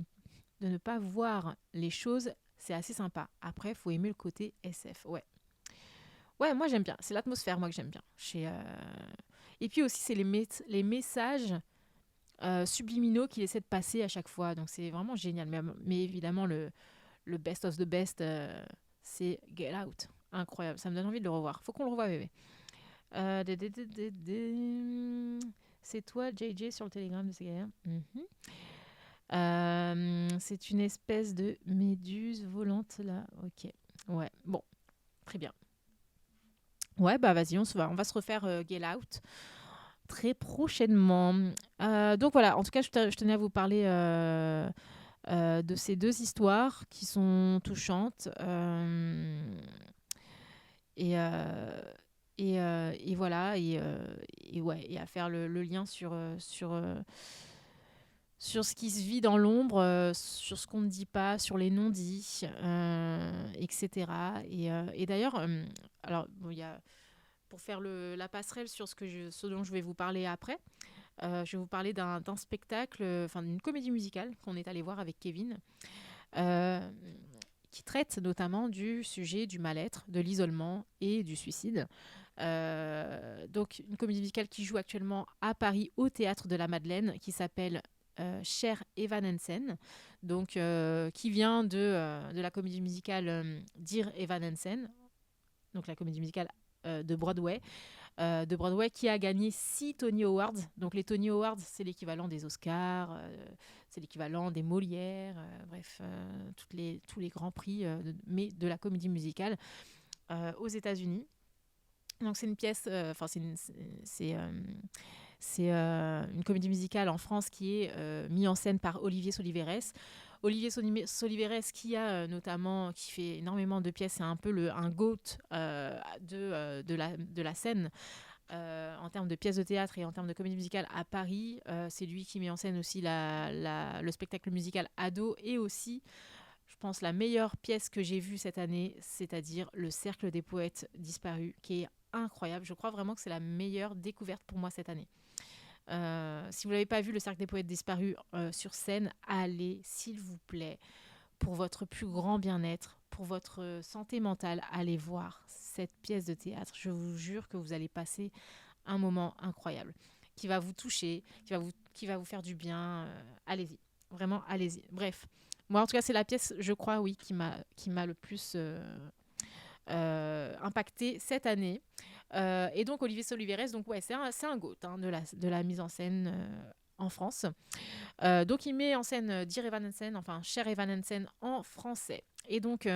ne pas voir les choses, c'est assez sympa. Après, il faut aimer le côté SF. Ouais. Ouais, moi j'aime bien. C'est l'atmosphère, moi, que j'aime bien. Et puis aussi, c'est les messages subliminaux qu'il essaie de passer à chaque fois. Donc c'est vraiment génial. Mais évidemment, le best of the best, c'est Get Out. Incroyable. Ça me donne envie de le revoir. Faut qu'on le revoie, bébé. C'est toi, JJ, sur le télégramme de ces gars. C'est une espèce de méduse volante, là. Ok. Ouais, bon. Très bien. Ouais, bah vas-y, on va se refaire Get Out très prochainement. Donc voilà, en tout cas, je tenais à vous parler de ces 2 histoires qui sont touchantes. Et voilà, ouais, et à faire le lien sur ce qui se vit dans l'ombre, sur ce qu'on ne dit pas, sur les non-dits, etc. Et d'ailleurs, alors, bon, il y a pour faire la passerelle sur ce dont je vais vous parler après, je vais vous parler d'un spectacle, d'une comédie musicale qu'on est allé voir avec Kevin, euh, qui traite notamment du sujet du mal-être, de l'isolement et du suicide. Donc une comédie musicale qui joue actuellement à Paris au Théâtre de la Madeleine, qui s'appelle Cher Evanescence, donc qui vient de la comédie musicale Dear Evanescence, donc la comédie musicale de Broadway, qui a gagné 6 Tony Awards. Donc les Tony Awards, c'est l'équivalent des Oscars, c'est l'équivalent des Molières, bref, tous les grands prix, mais de la comédie musicale aux États-Unis. Donc c'est une pièce, c'est une comédie musicale en France qui est mise en scène par Olivier Soliveres. Olivier Soliveres qui fait énormément de pièces, c'est un peu un GOAT de la scène en termes de pièces de théâtre et en termes de comédie musicale à Paris. C'est lui qui met en scène aussi le spectacle musical Ado, et aussi, je pense, la meilleure pièce que j'ai vue cette année, c'est-à-dire Le Cercle des Poètes Disparus, qui est incroyable. Je crois vraiment que c'est la meilleure découverte pour moi cette année. Si vous n'avez pas vu Le Cercle des Poètes Disparus sur scène, allez, s'il vous plaît, pour votre plus grand bien-être, pour votre santé mentale, allez voir cette pièce de théâtre. Je vous jure que vous allez passer un moment incroyable, qui va vous toucher, qui va vous faire du bien. Allez-y, vraiment, allez-y. Bref, moi en tout cas, c'est la pièce, je crois, oui, qui m'a le plus impacté cette année. Et donc Olivier Soliveres, donc ouais, c'est un GOAT de la mise en scène en France. Donc il met en scène Dear Evanescence, enfin Cher Evanescence en français. Et donc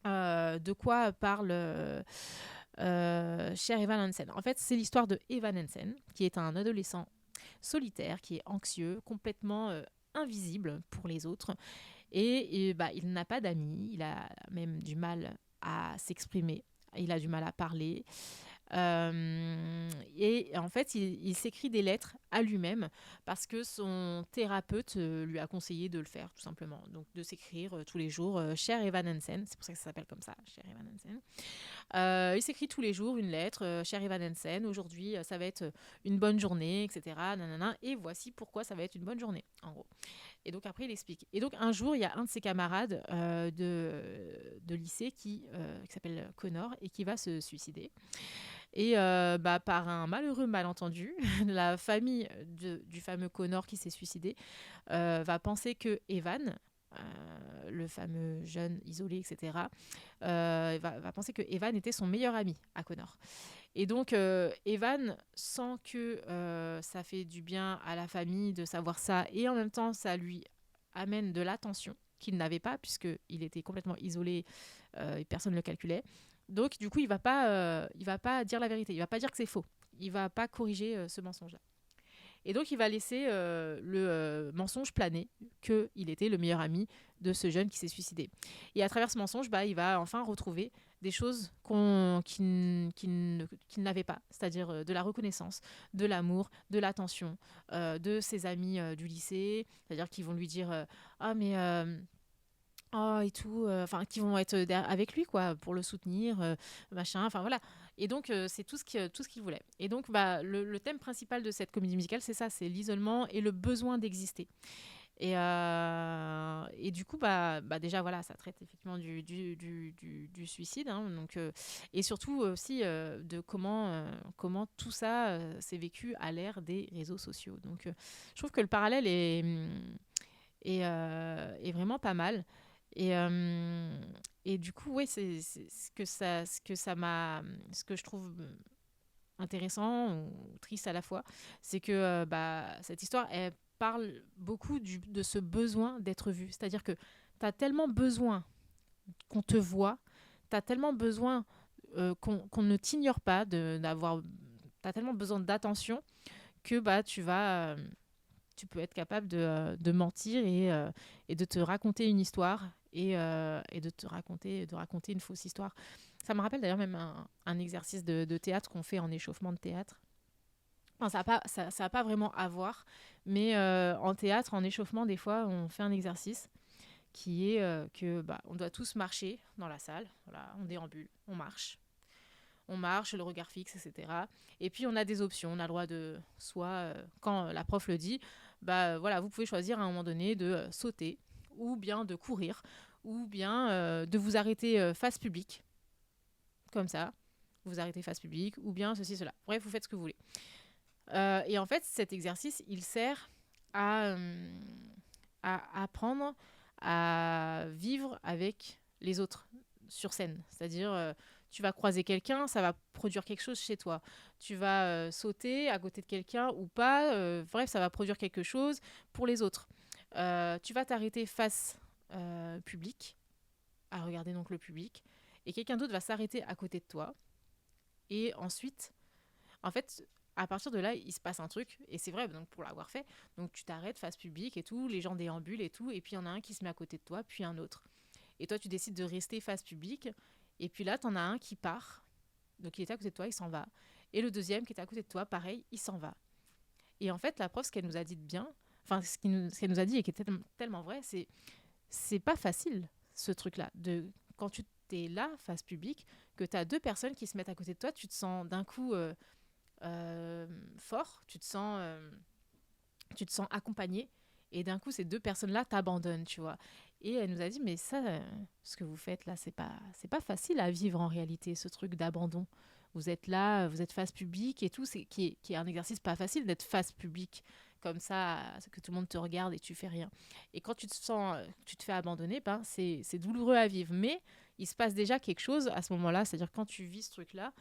de quoi parle Cher Evanescence? En fait, c'est l'histoire de Evanescence, qui est un adolescent solitaire, qui est anxieux, complètement invisible pour les autres. Et il n'a pas d'amis, il a même du mal à s'exprimer, il a du mal à parler. Et en fait, il s'écrit des lettres à lui-même parce que son thérapeute lui a conseillé de le faire, tout simplement. Donc, de s'écrire tous les jours Cher Evanescence, c'est pour ça que ça s'appelle comme ça, Cher Evanescence. Il s'écrit tous les jours une lettre, Cher Evanescence, aujourd'hui ça va être une bonne journée, etc. Nanana, et voici pourquoi ça va être une bonne journée, en gros. Et donc après, il explique. Et donc un jour, il y a un de ses camarades de lycée qui s'appelle Connor et qui va se suicider. Et par un malheureux malentendu, la famille du fameux Connor qui s'est suicidé va penser que Evan, le fameux jeune isolé, etc., va penser que Evan était son meilleur ami à Connor. Et donc, Evan sent que ça fait du bien à la famille de savoir ça, et en même temps, ça lui amène de l'attention qu'il n'avait pas, puisqu'il était complètement isolé et personne ne le calculait. Donc, du coup, il va pas dire la vérité, il va pas dire que c'est faux, il va pas corriger ce mensonge-là. Et donc, il va laisser le mensonge planer qu'il était le meilleur ami de ce jeune qui s'est suicidé. Et à travers ce mensonge, il va enfin retrouver des choses qu'il n'avait pas, c'est-à-dire de la reconnaissance, de l'amour, de l'attention, de ses amis du lycée, c'est-à-dire qu'ils vont lui dire ah mais oh et tout, qui vont être avec lui quoi, pour le soutenir, machin, enfin voilà. Et donc c'est tout ce qu'il voulait. Et donc le thème principal de cette comédie musicale, c'est ça, c'est l'isolement et le besoin d'exister. Et du coup, déjà, voilà, ça traite effectivement du suicide. Hein, donc, et surtout aussi de comment tout ça s'est vécu à l'ère des réseaux sociaux. Donc, je trouve que le parallèle est vraiment pas mal. Et du coup, ouais, c'est ce que je trouve intéressant ou triste à la fois, c'est que cette histoire, elle parle beaucoup de ce besoin d'être vu. C'est-à-dire que tu as tellement besoin qu'on te voit, tu as tellement besoin qu'on ne t'ignore pas, tu as tellement besoin d'attention que tu peux être capable de mentir et de te raconter une histoire et de raconter une fausse histoire. Ça me rappelle d'ailleurs même un exercice de théâtre qu'on fait en échauffement de théâtre. Enfin, ça n'a pas vraiment à voir, mais en théâtre, en échauffement, des fois, on fait un exercice qui est on doit tous marcher dans la salle. Voilà, on déambule, on marche. on marche, le regard fixe, etc. Et puis on a des options, on a le droit de, soit quand la prof le dit, voilà, vous pouvez choisir à un moment donné de sauter, ou bien de courir, ou bien de vous arrêter face publique, comme ça, vous arrêtez face publique, ou bien ceci, cela. Bref, vous faites ce que vous voulez. Et en fait, cet exercice, il sert à apprendre à vivre avec les autres sur scène. C'est-à-dire, tu vas croiser quelqu'un, ça va produire quelque chose chez toi. Tu vas sauter à côté de quelqu'un ou pas. Bref, ça va produire quelque chose pour les autres. Tu vas t'arrêter face public, à regarder donc le public, et quelqu'un d'autre va s'arrêter à côté de toi. Et ensuite, en fait, à partir de là, il se passe un truc, et c'est vrai, donc pour l'avoir fait, donc tu t'arrêtes face publique et tout, les gens déambulent et tout, et puis il y en a un qui se met à côté de toi, puis un autre. Et toi, tu décides de rester face publique, et puis là, t'en as un qui part, donc il était à côté de toi, il s'en va, et le deuxième qui était à côté de toi, pareil, il s'en va. Et en fait, la prof, ce qu'elle nous a dit de bien, enfin, ce qu'elle nous a dit et qui était tellement vrai, c'est pas facile, ce truc-là, quand tu t'es là, face publique, que tu as deux personnes qui se mettent à côté de toi, tu te sens d'un coup fort, tu te sens accompagné, et d'un coup ces deux personnes-là t'abandonnent, tu vois. Et elle nous a dit, mais ça, ce que vous faites là, c'est pas facile à vivre en réalité, ce truc d'abandon. Vous êtes là, vous êtes face publique et tout, qui est un exercice pas facile d'être face publique comme ça, que tout le monde te regarde et tu fais rien. Et quand tu te sens, tu te fais abandonner, c'est douloureux à vivre, mais il se passe déjà quelque chose à ce moment-là, c'est-à-dire quand tu vis ce truc-là,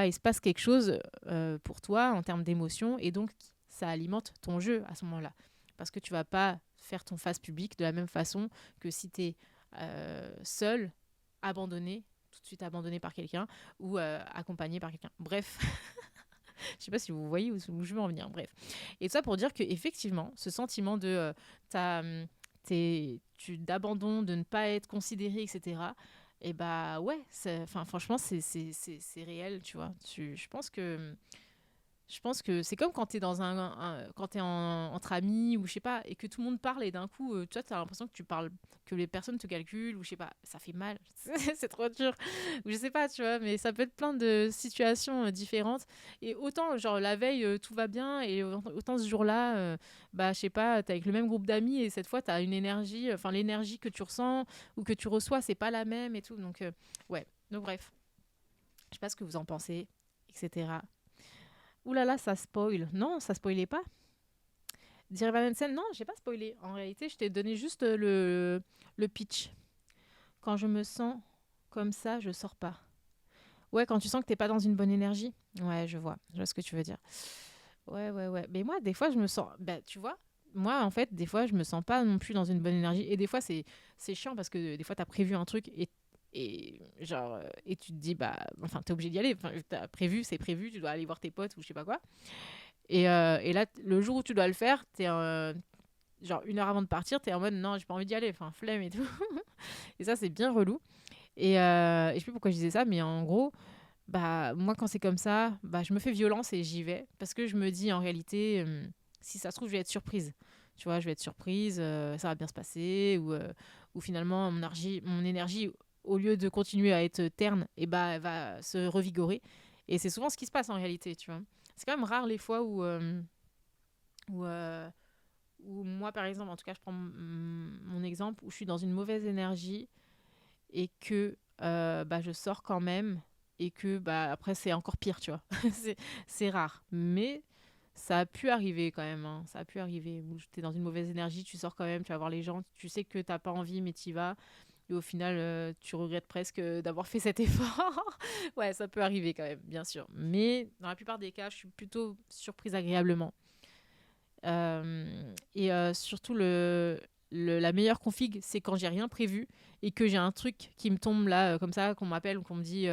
il se passe quelque chose pour toi en termes d'émotion, et donc ça alimente ton jeu à ce moment-là. Parce que tu vas pas faire ton face public de la même façon que si tu es seul, abandonné, tout de suite abandonné par quelqu'un, ou accompagné par quelqu'un. Bref, je sais pas si vous voyez où je veux en venir. Bref. Et tout ça pour dire qu'effectivement, ce sentiment de d'abandon, de ne pas être considéré, etc., et ouais, franchement, c'est réel, tu vois. Je pense que c'est comme quand t'es quand t'es entre amis ou je sais pas, et que tout le monde parle, et d'un coup tu vois, t'as l'impression que tu parles, que les personnes te calculent, ou je sais pas, ça fait mal. C'est trop dur, ou je sais pas, tu vois, mais ça peut être plein de situations différentes, et autant genre la veille tout va bien, et autant ce jour-là je sais pas, t'es avec le même groupe d'amis, et cette fois t'as une énergie, enfin l'énergie que tu ressens ou que tu reçois, c'est pas la même et tout, donc ouais, donc bref, je sais pas ce que vous en pensez, etc. Ouh là là, ça spoil. Non, ça spoilait pas. Dire Van Hansen, non, j'ai pas spoilé. En réalité, je t'ai donné juste le pitch. Quand je me sens comme ça, je sors pas. Ouais, quand tu sens que t'es pas dans une bonne énergie. Ouais, je vois. Je vois ce que tu veux dire. Ouais, ouais, ouais. Mais moi, des fois, je me sens... tu vois, moi, en fait, des fois, je me sens pas non plus dans une bonne énergie. Et des fois, c'est chiant parce que des fois, t'as prévu un truc, et tu te dis, enfin, t'es obligé d'y aller. Enfin, t'as prévu, c'est prévu, tu dois aller voir tes potes ou je sais pas quoi. Et là, le jour où tu dois le faire, t'es genre 1 heure avant de partir, t'es en mode non, j'ai pas envie d'y aller, enfin, flemme et tout. Et ça, c'est bien relou. Et je sais plus pourquoi je disais ça, mais en gros, moi, quand c'est comme ça, je me fais violence et j'y vais. Parce que je me dis, en réalité, si ça se trouve, je vais être surprise. Tu vois, je vais être surprise, ça va bien se passer, ou finalement, mon énergie, au lieu de continuer à être terne, elle va se revigorer. Et c'est souvent ce qui se passe en réalité, tu vois. C'est quand même rare les fois où, euh, où moi, par exemple, en tout cas, je prends mon exemple, où je suis dans une mauvaise énergie et que je sors quand même, et que après, c'est encore pire, tu vois. C'est rare. Mais ça a pu arriver quand même, hein. Ça a pu arriver où tu es dans une mauvaise énergie, tu sors quand même, tu vas voir les gens, tu sais que tu n'as pas envie, mais tu y vas. Et au final, tu regrettes presque d'avoir fait cet effort. Ouais, ça peut arriver quand même, bien sûr. Mais dans la plupart des cas, je suis plutôt surprise agréablement. Et surtout, la meilleure config, c'est quand j'ai rien prévu et que j'ai un truc qui me tombe là, comme ça, qu'on m'appelle ou qu'on me dit,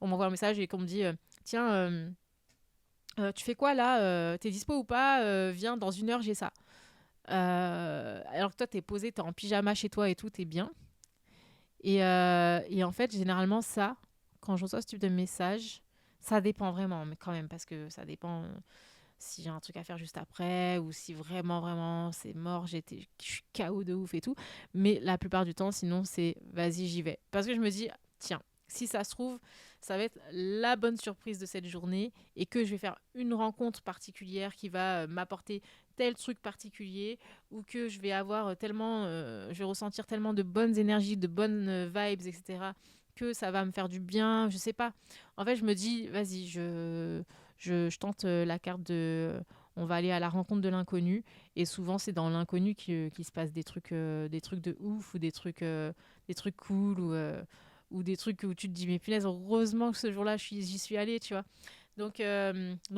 on m'envoie un message et qu'on me dit, tiens, tu fais quoi là, t'es dispo ou pas, viens, dans 1 heure, j'ai ça. Alors que toi, t'es posé, t'es en pyjama chez toi et tout, t'es bien. Et en fait, généralement, ça, quand je reçois ce type de message, ça dépend vraiment, mais quand même, parce que ça dépend si j'ai un truc à faire juste après, ou si vraiment, vraiment, c'est mort, je suis KO de ouf et tout. Mais la plupart du temps, sinon, c'est vas-y, j'y vais. Parce que je me dis, tiens, si ça se trouve, ça va être la bonne surprise de cette journée et que je vais faire une rencontre particulière qui va m'apporter tel truc particulier ou que je vais avoir je vais ressentir tellement de bonnes énergies, de bonnes vibes, etc., que ça va me faire du bien, je sais pas. En fait, je me dis, vas-y, je tente la carte de on va aller à la rencontre de l'inconnu. Et souvent, c'est dans l'inconnu qui se passe des trucs de ouf ou des trucs cool ou des trucs où tu te dis, mais punaise, heureusement que ce jour-là, j'y suis allée, tu vois. Donc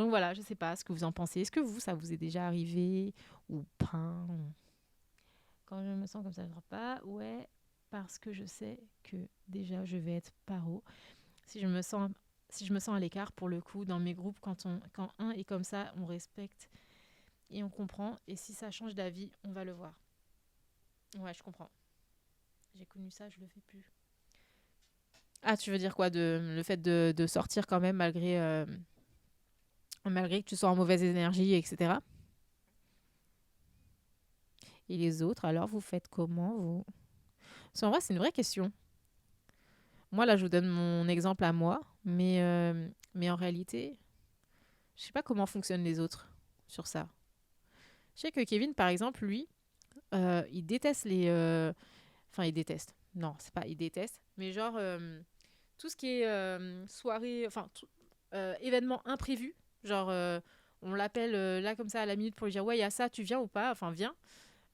voilà, je sais pas ce que vous en pensez. Est-ce que ça vous est déjà arrivé ou pas? Quand je me sens comme ça, je ne pas. Ouais, parce que je sais que déjà, je vais être paro. Si je me sens, si je me sens à l'écart, pour le coup, dans mes groupes, quand un est comme ça, on respecte et on comprend. Et si ça change d'avis, on va le voir. Ouais, je comprends. J'ai connu ça, je le fais plus. Ah, tu veux dire quoi le fait de sortir quand même malgré que tu sois en mauvaise énergie, etc. Et les autres, alors, vous faites comment, vous? Parce qu'en vrai, c'est une vraie question. Moi, là, je vous donne mon exemple à moi, mais en réalité, je sais pas comment fonctionnent les autres sur ça. Je sais que Kevin, par exemple, lui, il déteste Enfin, il déteste. Non, c'est pas il déteste, mais genre, tout ce qui est soirée, enfin, événement imprévu, genre, on l'appelle là comme ça à la minute pour lui dire, ouais, il y a ça, tu viens ou pas? Enfin, viens.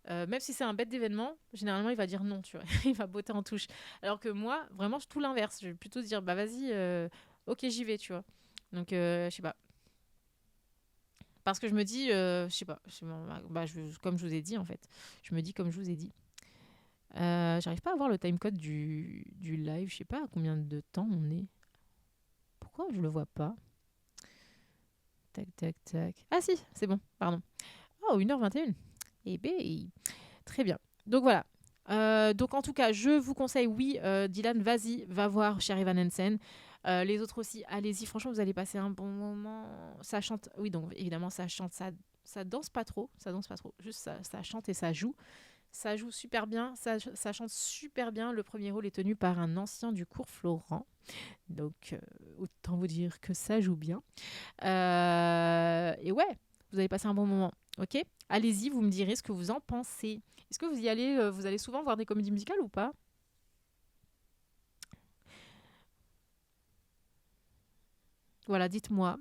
Même si c'est un bête d'événement, généralement il va dire non, tu vois. Il va botter en touche. Alors que moi, vraiment, je tout l'inverse. Je vais plutôt dire, bah vas-y, ok, j'y vais, tu vois. Donc, je sais pas. Parce que je me dis, je sais pas, comme je vous ai dit en fait. Je me dis comme je vous ai dit. J'arrive pas à voir le timecode du live. Je sais pas à combien de temps on est. Pourquoi je le vois pas? Tac, tac, tac. Ah si, c'est bon, pardon. Oh, 1h21. Eh ben, très bien. Donc voilà. Donc en tout cas, je vous conseille, oui, Dylan, vas-y, va voir Sherry Van Hensen. Les autres aussi, allez-y. Franchement, vous allez passer un bon moment. Ça chante, oui, donc évidemment, ça chante, ça danse pas trop. Ça danse pas trop. Juste, ça chante et ça joue. Ça joue super bien. Ça chante super bien. Le premier rôle est tenu par un ancien du cours Florent. Donc, autant vous dire que ça joue bien. Et ouais, vous allez passer un bon moment. Ok, allez-y, vous me direz ce que vous en pensez. Est-ce que vous allez souvent voir des comédies musicales ou pas? Voilà, dites-moi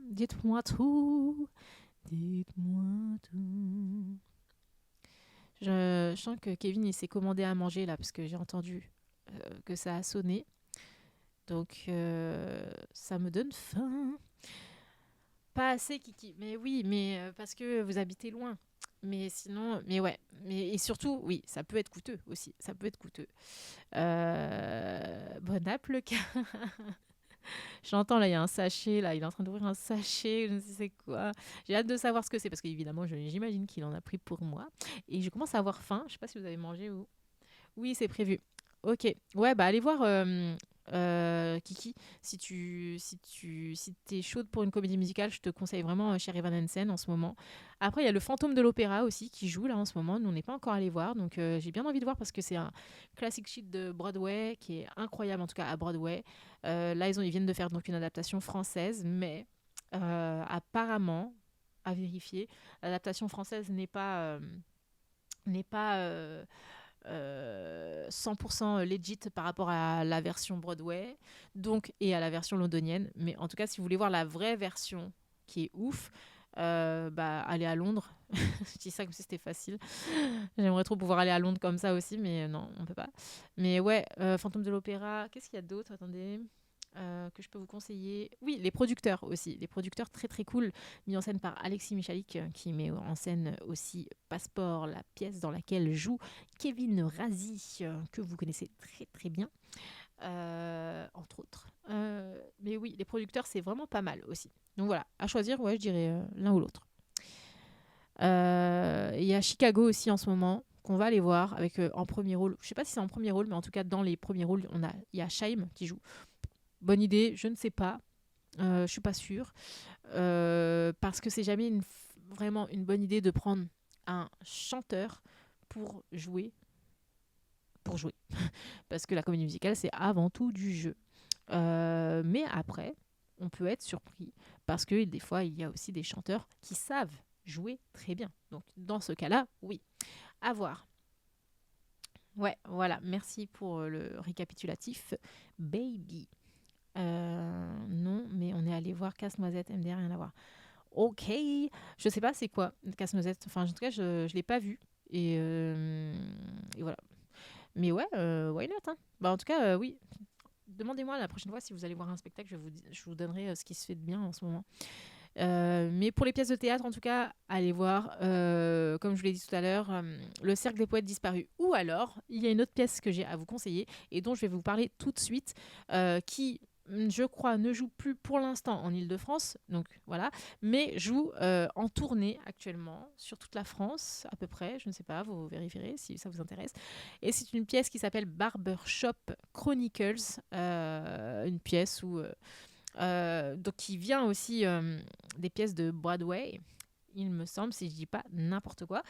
tout, dites-moi tout. Je sens que Kevin il s'est commandé à manger là parce que j'ai entendu que ça a sonné. Donc ça me donne faim. Pas assez, Kiki. Mais oui, mais parce que vous habitez loin. Mais sinon, mais ouais. Et surtout, oui, ça peut être coûteux aussi. Ça peut être coûteux. Bon app, le cas. J'entends là, il y a un sachet, là, il est en train d'ouvrir un sachet, je ne sais quoi. J'ai hâte de savoir ce que c'est parce qu'évidemment, j'imagine qu'il en a pris pour moi. Et je commence à avoir faim. Je sais pas si vous avez mangé ou. Oui, c'est prévu. Ok. Ouais, bah allez voir Kiki. Si t'es chaude pour une comédie musicale, je te conseille vraiment Sherry Van Hensen en ce moment. Après, il y a le Fantôme de l'Opéra aussi qui joue là en ce moment. Nous, on n'est pas encore allé voir. Donc, j'ai bien envie de voir parce que c'est un classic shit de Broadway qui est incroyable, en tout cas à Broadway. Là, ils viennent de faire donc une adaptation française, mais apparemment, à vérifier, l'adaptation française n'est pas 100% legit par rapport à la version Broadway donc, et à la version londonienne. Mais en tout cas, si vous voulez voir la vraie version qui est ouf, bah, allez à Londres. Je dis ça comme si c'était facile. J'aimerais trop pouvoir aller à Londres comme ça aussi, mais non, on peut pas. Mais ouais, Fantôme de l'Opéra. Qu'est-ce qu'il y a d'autre? Attendez. Que je peux vous conseiller. Oui, les producteurs aussi. Les producteurs très très cool, mis en scène par Alexis Michalik, qui met en scène aussi Passeport, la pièce dans laquelle joue Kevin Razi, que vous connaissez très très bien, entre autres. Mais oui, les producteurs, c'est vraiment pas mal aussi. Donc voilà, à choisir, ouais, je dirais l'un ou l'autre. Il y a Chicago aussi en ce moment qu'on va aller voir avec en premier rôle. Je sais pas si c'est en premier rôle, mais en tout cas dans les premiers rôles, il y a Shaim qui joue. Bonne idée, je ne sais pas. Je suis pas sûre. Parce que c'est jamais vraiment une bonne idée de prendre un chanteur pour jouer. Pour jouer. Parce que la comédie musicale, c'est avant tout du jeu. Mais après, on peut être surpris parce que des fois, il y a aussi des chanteurs qui savent jouer très bien. Donc, dans ce cas-là, oui, à voir. Ouais, voilà, merci pour le récapitulatif. Baby. Non, mais on est allé voir Casse-Noisette, MDR, rien à voir. Ok, je sais pas c'est quoi Casse-Noisette. Enfin, en tout cas, je ne l'ai pas vu. Et voilà. Mais ouais, why not hein. Bah, en tout cas, oui. Demandez-moi la prochaine fois si vous allez voir un spectacle, je vous donnerai ce qui se fait de bien en ce moment. Mais pour les pièces de théâtre, en tout cas, allez voir, comme je vous l'ai dit tout à l'heure, Le Cercle des Poètes Disparus. Ou alors, il y a une autre pièce que j'ai à vous conseiller et dont je vais vous parler tout de suite, qui, je crois, ne joue plus pour l'instant en Île-de-France, donc voilà, mais joue en tournée actuellement sur toute la France, à peu près, je ne sais pas, vous vérifierez si ça vous intéresse. Et c'est une pièce qui s'appelle Barbershop Chronicles, une pièce où... donc qui vient aussi des pièces de Broadway, il me semble, si je dis pas n'importe quoi.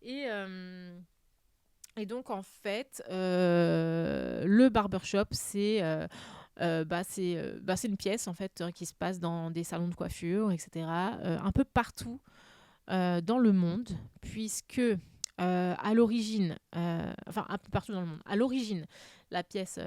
Et donc en fait, le barbershop, c'est une pièce en fait qui se passe dans des salons de coiffure, etc. Un peu partout dans le monde, puisque à l'origine, enfin un peu partout dans le monde, à l'origine, la pièce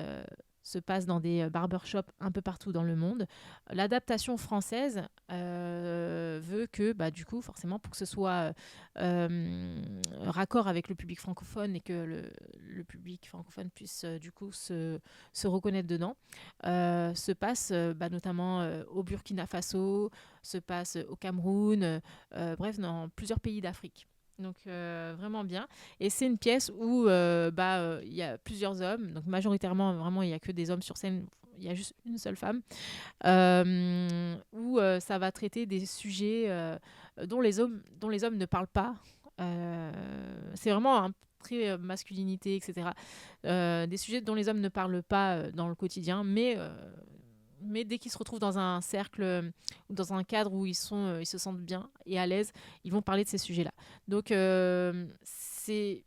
se passe dans des barbershops un peu partout dans le monde. L'adaptation française veut que, bah, du coup, forcément, pour que ce soit raccord avec le public francophone et que le public francophone puisse, du coup, se reconnaître dedans, se passe notamment au Burkina Faso, se passe au Cameroun, bref, dans plusieurs pays d'Afrique. Donc vraiment bien. Et c'est une pièce où il y a plusieurs hommes, donc majoritairement vraiment il n'y a que des hommes sur scène, il y a juste une seule femme, où ça va traiter des sujets dont les hommes ne parlent pas. C'est vraiment un très masculinité, etc. Des sujets dont les hommes ne parlent pas dans le quotidien, mais dès qu'ils se retrouvent dans un cercle ou dans un cadre où ils se sentent bien et à l'aise, ils vont parler de ces sujets-là. Donc c'est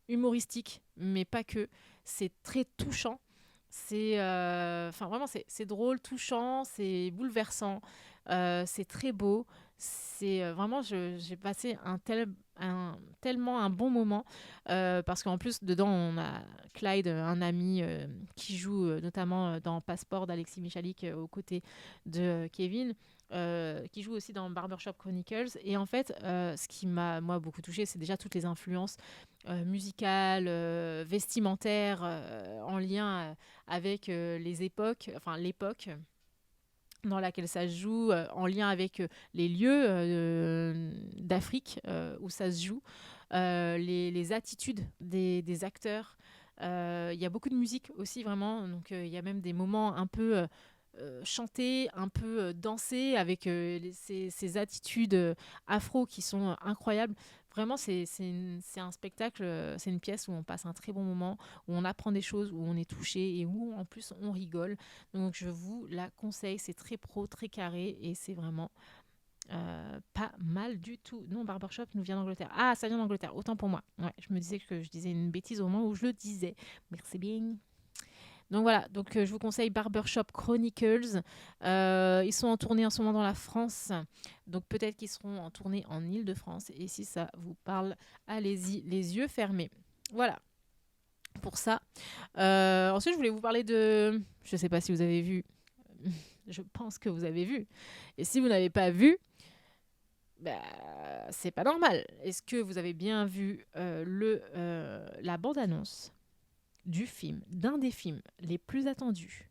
humoristique, mais pas que. C'est très touchant. Vraiment, c'est drôle, touchant, c'est bouleversant, c'est très beau. Vraiment, j'ai passé tellement un bon moment parce qu'en plus dedans on a Clyde, un ami qui joue notamment dans Passeport d'Alexis Michalik aux côtés de Kevin. Qui joue aussi dans Barbershop Chronicles. Et en fait, ce qui m'a moi beaucoup touchée, c'est déjà toutes les influences musicales, vestimentaires, en lien avec les époques, enfin l'époque dans laquelle ça se joue, en lien avec les lieux d'Afrique où ça se joue, les attitudes des acteurs. Il y a beaucoup de musique aussi, vraiment. Donc, il y a même des moments un peu chantés, un peu dansés, avec ces attitudes afro qui sont incroyables. Vraiment, c'est un spectacle, c'est une pièce où on passe un très bon moment, où on apprend des choses, où on est touché et où en plus on rigole. Donc je vous la conseille, c'est très pro, très carré et c'est vraiment pas mal du tout. Non, Barbershop nous vient d'Angleterre. Ah, ça vient d'Angleterre, autant pour moi. Ouais, je me disais que je disais une bêtise au moment où je le disais. Merci bien. Donc voilà, donc je vous conseille Barbershop Chronicles. Ils sont en tournée en ce moment dans la France, donc peut-être qu'ils seront en tournée en Île-de-France. Et si ça vous parle, allez-y, les yeux fermés. Voilà pour ça. Ensuite, je voulais vous parler de... Je ne sais pas si vous avez vu. Je pense que vous avez vu. Et si vous n'avez pas vu, bah, c'est pas normal. Est-ce que vous avez bien vu la bande-annonce du film, d'un des films les plus attendus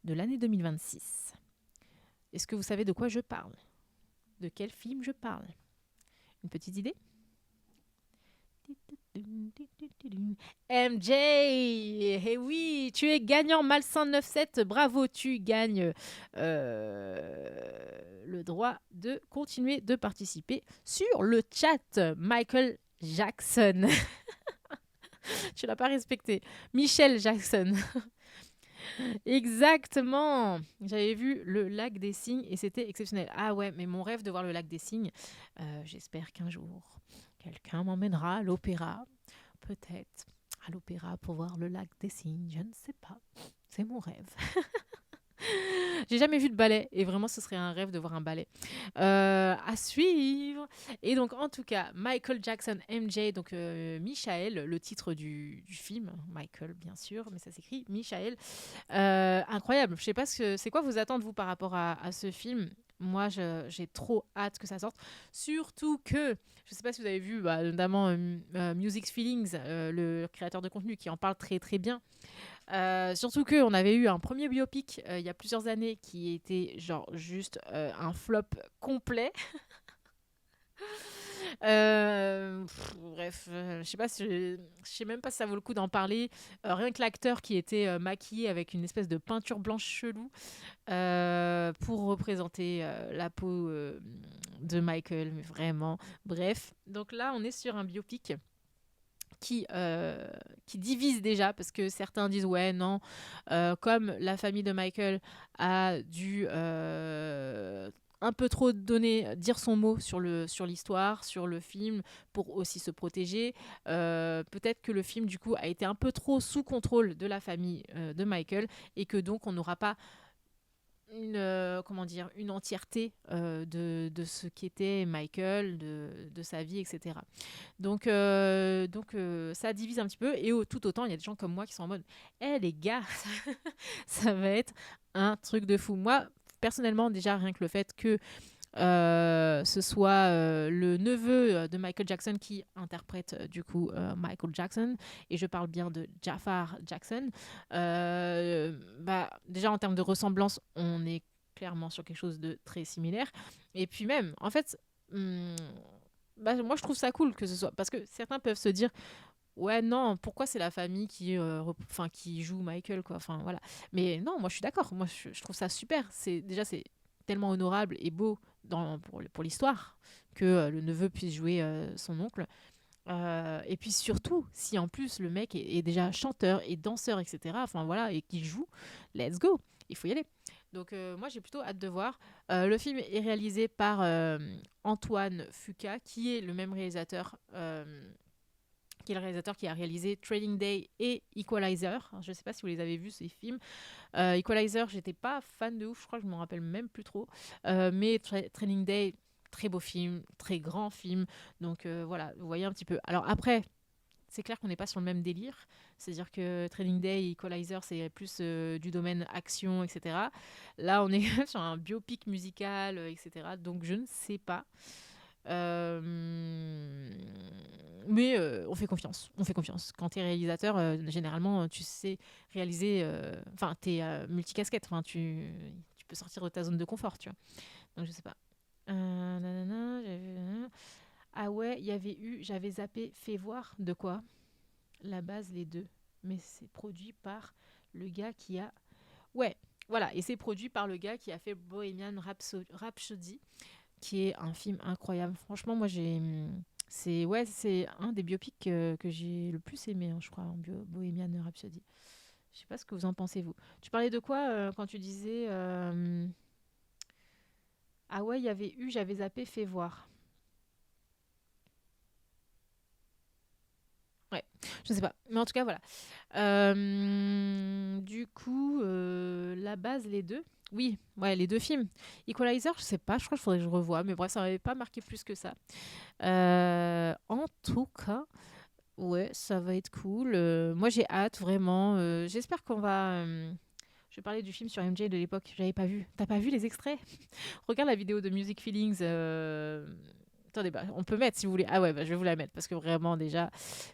de l'année 2026? Est-ce que vous savez de quoi je parle? De quel film je parle? Une petite idée? MJ, eh oui, tu es gagnant Malsain 9-7, bravo, tu gagnes le droit de continuer de participer sur le chat. Michael Jackson. Tu l'as pas respecté. Michel Jackson. Exactement. J'avais vu le lac des Cygnes et c'était exceptionnel. Ah ouais, mais mon rêve de voir le lac des Cygnes, j'espère qu'un jour, quelqu'un m'emmènera à l'opéra. Peut-être à l'opéra pour voir le lac des Cygnes, je ne sais pas. C'est mon rêve. J'ai jamais vu de ballet et vraiment ce serait un rêve de voir un ballet. À suivre. Et donc en tout cas, Michael Jackson MJ, donc Michael, le titre du film, Michael bien sûr, mais ça s'écrit Michael. Incroyable. Je sais pas c'est quoi vos attentes vous par rapport à ce film. Moi, j'ai trop hâte que ça sorte. Surtout que, je sais pas si vous avez vu, notamment Music Feelings, le créateur de contenu, qui en parle très très bien. Surtout qu'on avait eu un premier biopic il y a plusieurs années qui était genre juste un flop complet. Bref, je sais pas si je sais même pas si ça vaut le coup d'en parler. Rien que l'acteur qui était maquillé avec une espèce de peinture blanche chelou pour représenter la peau de Michael, mais vraiment. Bref, donc là on est sur un biopic qui divise déjà, parce que certains disent ouais non, comme la famille de Michael a dû un peu trop dire son mot sur l'histoire, sur le film, pour aussi se protéger. Peut-être que le film du coup a été un peu trop sous contrôle de la famille de Michael, et que donc on n'aura pas une entièreté de ce qu'était Michael, de sa vie, etc. Donc ça divise un petit peu. Et tout autant, il y a des gens comme moi qui sont en mode les gars, ça va être un truc de fou. Moi, personnellement, déjà, rien que le fait que ce soit le neveu de Michael Jackson qui interprète du coup Michael Jackson, et je parle bien de Jafar Jackson. Déjà en termes de ressemblance, on est clairement sur quelque chose de très similaire. Et puis même, en fait, moi je trouve ça cool que ce soit, parce que certains peuvent se dire ouais non, pourquoi c'est la famille qui joue Michael, quoi, enfin voilà. Mais non, moi je suis d'accord, moi je trouve ça super. C'est tellement honorable et beau pour l'histoire que le neveu puisse jouer son oncle. Et puis surtout, si en plus le mec est déjà chanteur et danseur, etc., enfin voilà, et qu'il joue, let's go, il faut y aller. Donc moi j'ai plutôt hâte de voir. Le film est réalisé par Antoine Fuqua, qui est le même réalisateur qui est le réalisateur qui a réalisé Training Day et Equalizer. Alors, je ne sais pas si vous les avez vus, ces films. Equalizer, j'étais pas fan de ouf, je crois que je m'en rappelle même plus trop. Mais Training Day, très beau film, très grand film. Donc voilà, vous voyez un petit peu. Alors après, c'est clair qu'on n'est pas sur le même délire. C'est-à-dire que Training Day et Equalizer, c'est plus du domaine action, etc. Là, on est sur un biopic musical, etc. Donc je ne sais pas. Euh, mais on fait confiance. On fait confiance. Quand tu es réalisateur, généralement, tu sais réaliser. Enfin, tu es multicasquette. Enfin, tu peux sortir de ta zone de confort, tu vois. Donc, je sais pas. Ah ouais, il y avait eu. J'avais zappé. Fais voir de quoi. La base, les deux. Mais c'est produit par le gars qui a. Ouais, voilà. Et c'est produit par le gars qui a fait Bohemian Rhapsody, qui est un film incroyable. Franchement, moi, c'est un des biopics que j'ai le plus aimé, hein, je crois, en Bohemian Rhapsody. Je sais pas ce que vous en pensez, vous. Tu parlais de quoi quand tu disais ah ouais, il y avait eu, j'avais zappé, fais voir. Ouais, je sais pas. Mais en tout cas, voilà. Du coup, la base, les deux. Oui, ouais, les deux films. Equalizer, je sais pas, je crois qu'il faudrait que je revoie. Mais bref, ça m'avait pas marqué plus que ça. En tout cas, ouais, ça va être cool. Moi, j'ai hâte, vraiment. J'espère qu'on va. Je vais parler du film sur MJ de l'époque. J'avais pas vu. T'as pas vu les extraits? Regarde la vidéo de Music Feelings. Attendez, on peut mettre si vous voulez. Ah ouais, je vais vous la mettre parce que vraiment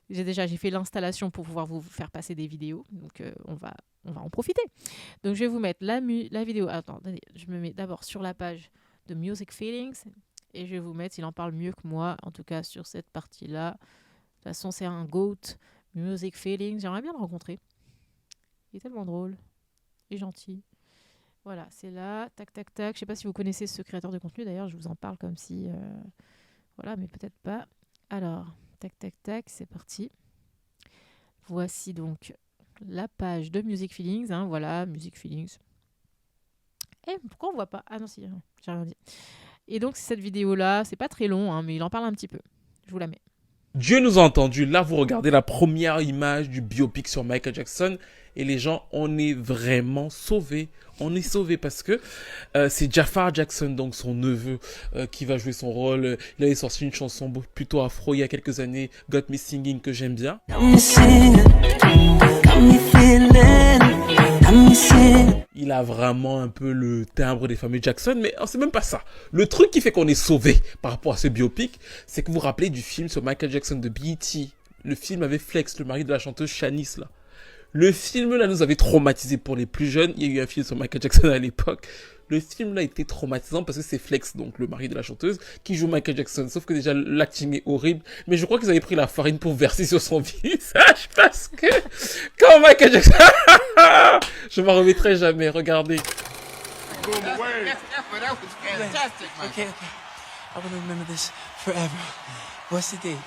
j'ai fait l'installation pour pouvoir vous faire passer des vidéos. Donc on va en profiter. Donc je vais vous mettre la vidéo. Attendez, je me mets d'abord sur la page de Music Feelings et je vais vous mettre. Il en parle mieux que moi, en tout cas sur cette partie-là. De toute façon, c'est un GOAT. Music Feelings. J'aimerais bien le rencontrer. Il est tellement drôle et gentil. Voilà, c'est là. Tac, tac, tac. Je sais pas si vous connaissez ce créateur de contenu. D'ailleurs, je vous en parle comme si. Voilà, mais peut-être pas. Alors, tac, tac, tac. C'est parti. Voici donc la page de Music Feelings. Hein, voilà, Music Feelings. Pourquoi on voit pas? Ah non, si, j'ai rien dit. Et donc, cette vidéo-là, c'est pas très long, hein, mais il en parle un petit peu. Je vous la mets. Dieu nous a entendus. Là, vous regardez la première image du biopic sur Michael Jackson et les gens, on est vraiment sauvés. On est sauvés parce que c'est Jafar Jackson, donc son neveu, qui va jouer son rôle. Il avait sorti une chanson plutôt afro il y a quelques années, Got Me Singing, que j'aime bien. Il a vraiment un peu le timbre des fameux Jackson, mais c'est même pas ça. Le truc qui fait qu'on est sauvé par rapport à ce biopic, c'est que vous vous rappelez du film sur Michael Jackson de BET. Le film avec Flex, le mari de la chanteuse Shanice, là. Le film, là, nous avait traumatisés pour les plus jeunes. Il y a eu un film sur Michael Jackson à l'époque. Le film, là, était traumatisant parce que c'est Flex, donc le mari de la chanteuse, qui joue Michael Jackson. Sauf que déjà, l'acting est horrible. Mais je crois qu'ils avaient pris la farine pour verser sur son visage parce que quand Michael Jackson... Je m'en remettrai jamais, regardez. That was fantastic, man. Okay. I will remember this forever. What's the date?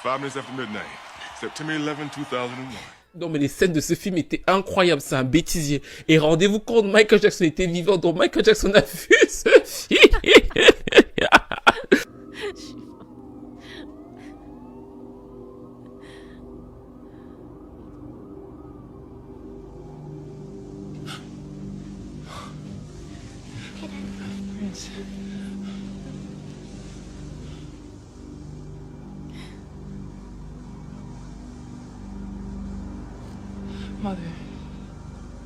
5 minutes after midnight, September 11, 2001. Non, mais les scènes de ce film étaient incroyables, c'est un bêtisier. Et rendez-vous compte, Michael Jackson était vivant, donc Michael Jackson a vu ce film. Prince. Mother.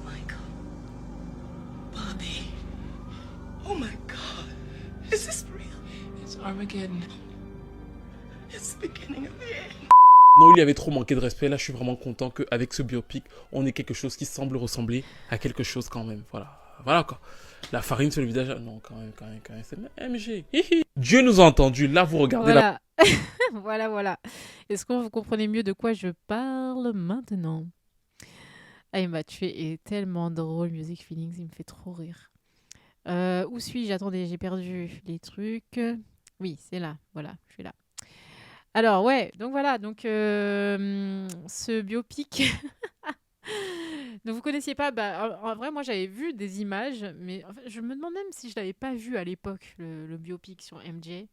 Michael. Bobby. Oh my God. Is this real? It's Armageddon. It's the beginning of the end. Non, il lui avait trop manqué de respect. Là, je suis vraiment content qu'avec ce biopic, on ait quelque chose qui semble ressembler à quelque chose quand même. Voilà. Voilà quoi. La farine sur le visage. Non, quand même. C'est MG. Dieu nous a entendus. Là, vous regardez Voilà. Voilà. Est-ce que vous comprenez mieux de quoi je parle maintenant? Ah, il m'a tué. Il est tellement drôle, Music Feelings. Il me fait trop rire. Où suis-je? Attendez, j'ai perdu les trucs. Oui, c'est là. Voilà, je suis là. Alors, ouais. Donc, voilà. Donc, ce biopic... Donc, vous connaissiez pas... Bah, en vrai, moi, j'avais vu des images. Mais en fait, je me demande même si je l'avais pas vu à l'époque, le biopic sur MJ.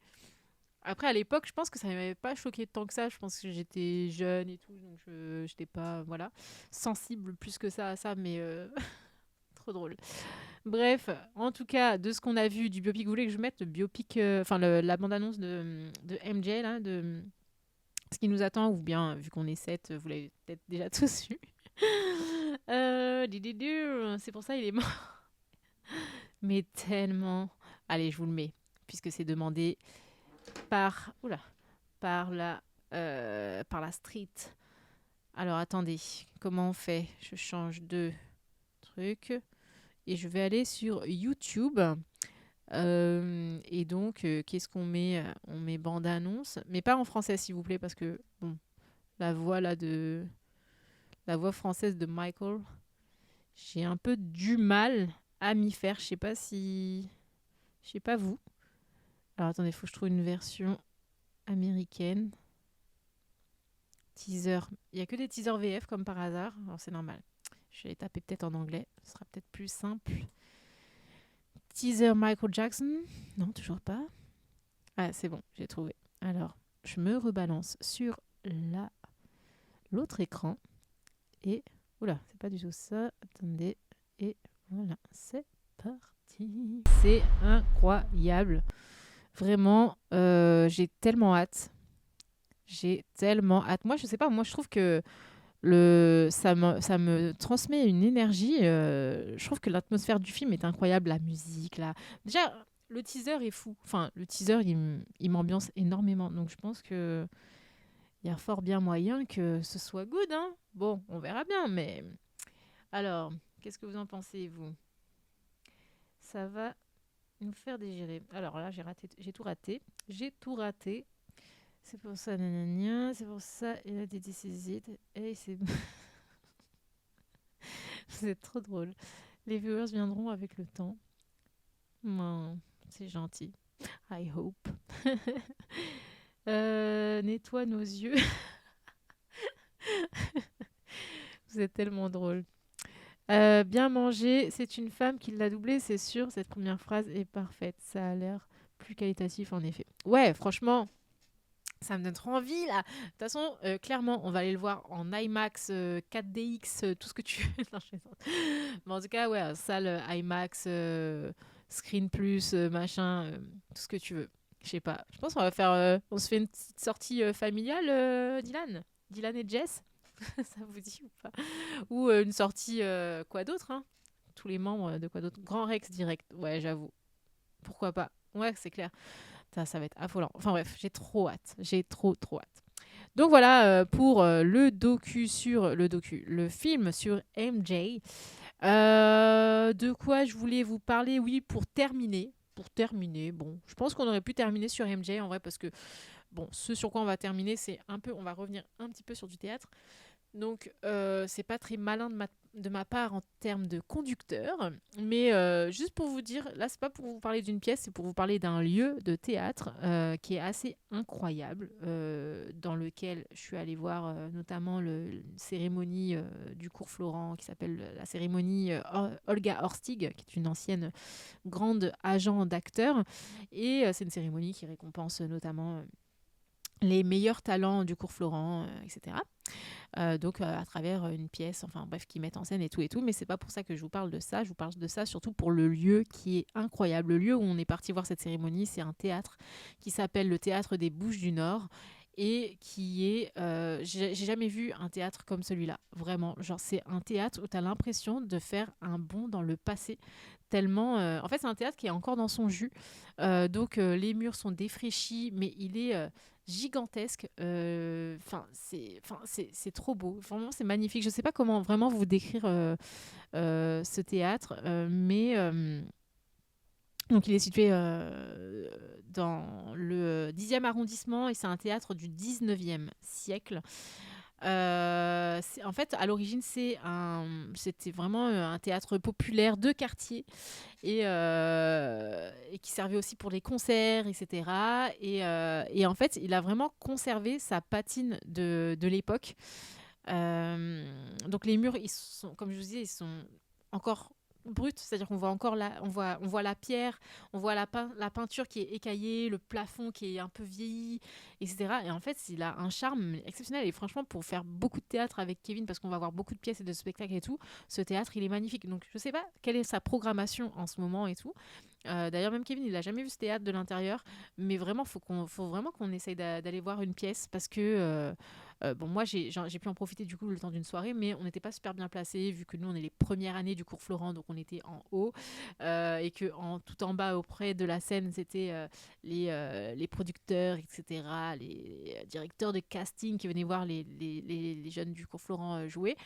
Après, à l'époque, je pense que ça ne m'avait pas choqué tant que ça. Je pense que j'étais jeune et tout, donc je n'étais pas sensible plus que ça à ça, mais trop drôle. Bref, en tout cas, de ce qu'on a vu du biopic, vous voulez que je mette le biopic, la bande-annonce de MJ, là, de ce qui nous attend, ou bien, vu qu'on est 7, vous l'avez peut-être déjà tous vu. C'est pour ça il est mort. Mais tellement... Allez, je vous le mets, puisque c'est demandé par la street. Alors attendez, comment on fait? Je change de truc et je vais aller sur YouTube. Et donc qu'est-ce qu'on met? On met bande-annonce, mais pas en français s'il vous plaît, parce que bon, la voix française de Michael, j'ai un peu du mal à m'y faire. Je sais pas vous. Alors attendez, il faut que je trouve une version américaine. Teaser. Il n'y a que des teasers VF comme par hasard. Alors c'est normal. Je vais les taper peut-être en anglais. Ce sera peut-être plus simple. Teaser Michael Jackson. Non, toujours pas. Ah, c'est bon, j'ai trouvé. Alors, je me rebalance sur l'autre écran. Et... Oula, c'est pas du tout ça. Attendez. Et voilà, c'est parti. C'est incroyable. Vraiment, j'ai tellement hâte. Moi, je sais pas, moi je trouve que ça me transmet une énergie. Je trouve que l'atmosphère du film est incroyable, la musique. Déjà, le teaser est fou. Enfin, le teaser, il m'ambiance énormément. Donc je pense que il y a fort bien moyen que ce soit good, hein. Bon, on verra bien, mais... Alors, qu'est-ce que vous en pensez, vous? Ça va nous faire digérer. Alors là, j'ai tout raté. C'est pour ça, nanana, c'est pour ça, il a des décisions. Et c'est... C'est trop drôle. Les viewers viendront avec le temps. C'est gentil. I hope. Nettoie nos yeux. Vous êtes tellement drôle. Bien manger, c'est une femme qui l'a doublé, c'est sûr. Cette première phrase est parfaite. Ça a l'air plus qualitatif, en effet. Ouais, franchement, Ça me donne trop envie là. De toute façon, clairement, on va aller le voir en IMAX, 4DX, tout ce que tu veux. Non, je plaisante. Mais en tout cas, ouais, salle IMAX, Screen Plus, machin, tout ce que tu veux. Je sais pas. Je pense qu'on va faire. On se fait une petite sortie familiale, Dylan. Dylan et Jess. Ça vous dit ou pas? Ou une sortie, quoi d'autre, hein? Tous les membres de quoi d'autre? Grand Rex direct. Ouais, j'avoue. Pourquoi pas? Ouais, c'est clair. Ça va être affolant. Enfin bref, j'ai trop hâte. J'ai trop hâte. Donc voilà pour le film sur MJ. De quoi je voulais vous parler, oui, pour terminer. Bon, je pense qu'on aurait pu terminer sur MJ en vrai parce que, bon, ce sur quoi on va terminer, c'est un peu, on va revenir un petit peu sur du théâtre. Donc, c'est pas très malin de ma part en termes de conducteur, mais juste pour vous dire, là, c'est pas pour vous parler d'une pièce, c'est pour vous parler d'un lieu de théâtre qui est assez incroyable, dans lequel je suis allée voir notamment une cérémonie du cours Florent qui s'appelle la cérémonie Olga Horstig, qui est une ancienne grande agent d'acteurs, et c'est une cérémonie qui récompense notamment les meilleurs talents du cours Florent, etc. Donc à travers une pièce, enfin bref, qui mettent en scène et tout, mais c'est pas pour ça que je vous parle de ça. Je vous parle de ça surtout pour le lieu qui est incroyable. Le lieu où on est parti voir cette cérémonie, c'est un théâtre qui s'appelle le Théâtre des Bouches du Nord et qui est... j'ai jamais vu un théâtre comme celui-là, vraiment. Genre c'est un théâtre où tu as l'impression de faire un bond dans le passé, tellement... en fait, c'est un théâtre qui est encore dans son jus. Donc les murs sont défraîchis, mais il est... gigantesque. C'est trop beau. Vraiment, c'est magnifique. Je ne sais pas comment vraiment vous décrire ce théâtre, mais donc il est situé dans le 10e arrondissement et c'est un théâtre du 19e siècle. En fait, à l'origine, c'était vraiment un théâtre populaire de quartier et qui servait aussi pour les concerts, etc. Et en fait, il a vraiment conservé sa patine de l'époque. Donc les murs, ils sont, comme je vous disais, ils sont encore bruts, c'est-à-dire qu'on voit encore on voit la pierre, on voit la peinture qui est écaillée, le plafond qui est un peu vieilli, etc. Et en fait, il a un charme exceptionnel. Et franchement, pour faire beaucoup de théâtre avec Kevin, parce qu'on va voir beaucoup de pièces et de spectacles et tout, ce théâtre, il est magnifique. Donc, je sais pas quelle est sa programmation en ce moment et tout. D'ailleurs, même Kevin, il n'a jamais vu ce théâtre de l'intérieur. Mais vraiment, faut vraiment qu'on essaye d'aller voir une pièce parce que... bon, moi, j'ai pu en profiter du coup le temps d'une soirée, mais on n'était pas super bien placés vu que nous, on est les premières années du cours Florent, donc on était en haut et que tout en bas, auprès de la scène, c'était les producteurs, etc., les directeurs de casting qui venaient voir les jeunes du cours Florent jouer.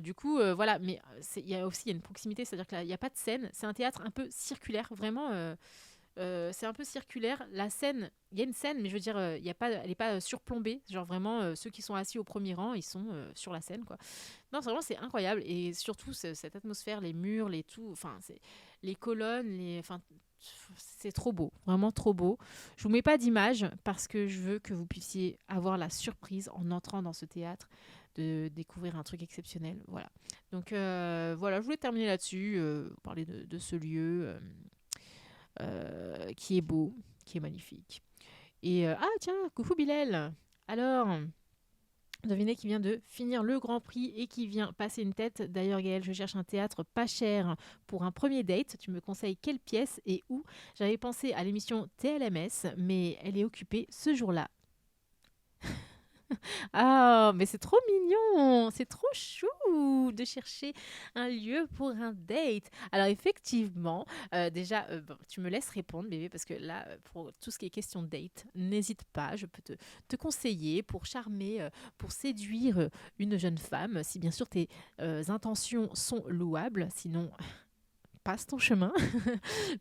Du coup, voilà, mais il y a une proximité, c'est-à-dire qu'il n'y a pas de scène. C'est un théâtre un peu circulaire, vraiment. C'est un peu circulaire. La scène, il y a une scène, mais je veux dire, elle n'est pas surplombée. Genre vraiment, ceux qui sont assis au premier rang, ils sont sur la scène, quoi. Non, c'est incroyable. Et surtout, cette atmosphère, les murs, les colonnes, enfin, c'est trop beau, vraiment trop beau. Je vous mets pas d'image parce que je veux que vous puissiez avoir la surprise en entrant dans ce théâtre de découvrir un truc exceptionnel. Voilà. Donc voilà, je voulais terminer là-dessus, parler de ce lieu. Qui est beau, qui est magnifique. Et tiens, coucou Bilal. Alors, devinez qui vient de finir le Grand Prix et qui vient passer une tête. D'ailleurs, Gaëlle, je cherche un théâtre pas cher pour un premier date. Tu me conseilles quelle pièce et où? J'avais pensé à l'émission TLMS, mais elle est occupée ce jour-là. Ah, mais c'est trop mignon, c'est trop chou de chercher un lieu pour un date. Alors effectivement, déjà, tu me laisses répondre, bébé, parce que là, pour tout ce qui est question de date, n'hésite pas, je peux te conseiller pour charmer, pour séduire une jeune femme, si bien sûr tes intentions sont louables, sinon... passe ton chemin.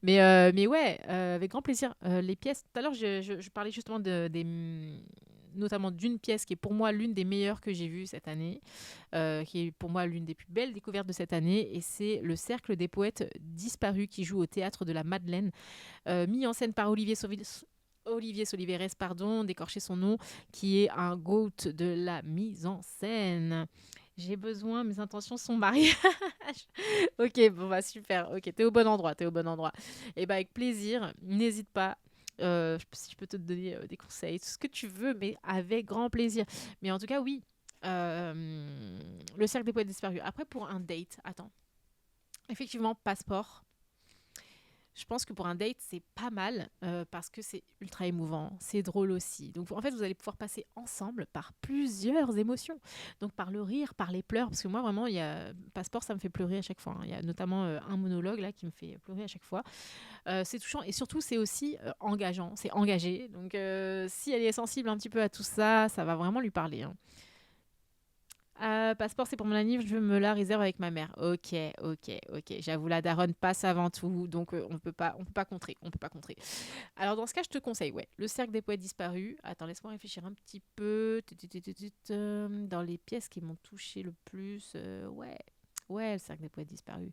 mais ouais, avec grand plaisir. Les pièces, tout à l'heure, je parlais justement notamment d'une pièce qui est pour moi l'une des meilleures que j'ai vues cette année, qui est pour moi l'une des plus belles découvertes de cette année, et c'est le Cercle des poètes disparus qui joue au Théâtre de la Madeleine, mis en scène par Olivier Soliveres, d'écorcher son nom, qui est un GOAT de la mise en scène. J'ai besoin, mes intentions sont mariage. Ok, bon bah super, ok, t'es au bon endroit. Et bah avec plaisir, n'hésite pas. Si je peux te donner des conseils, tout ce que tu veux, mais avec grand plaisir. Mais en tout cas, oui, le cercle des poètes disparus. Après, pour un date, attends. Effectivement, passeport. Je pense que pour un date, c'est pas mal parce que c'est ultra émouvant, c'est drôle aussi. Donc en fait, vous allez pouvoir passer ensemble par plusieurs émotions. Donc par le rire, par les pleurs, parce que moi vraiment, il y a passeport, ça me fait pleurer à chaque fois. Il y a notamment un monologue là qui me fait pleurer à chaque fois. C'est touchant et surtout c'est aussi engageant, c'est engagé. Donc si elle est sensible un petit peu à tout ça, ça va vraiment lui parler. Hein. Passeport, c'est pour mon anniv, je me la réserve avec ma mère. Ok. J'avoue, la daronne passe avant tout, donc on peut pas contrer. Alors dans ce cas, je te conseille, le cercle des poètes disparus. Attends, laisse-moi réfléchir un petit peu. Dans les pièces qui m'ont touché le plus, le cercle des poètes disparus.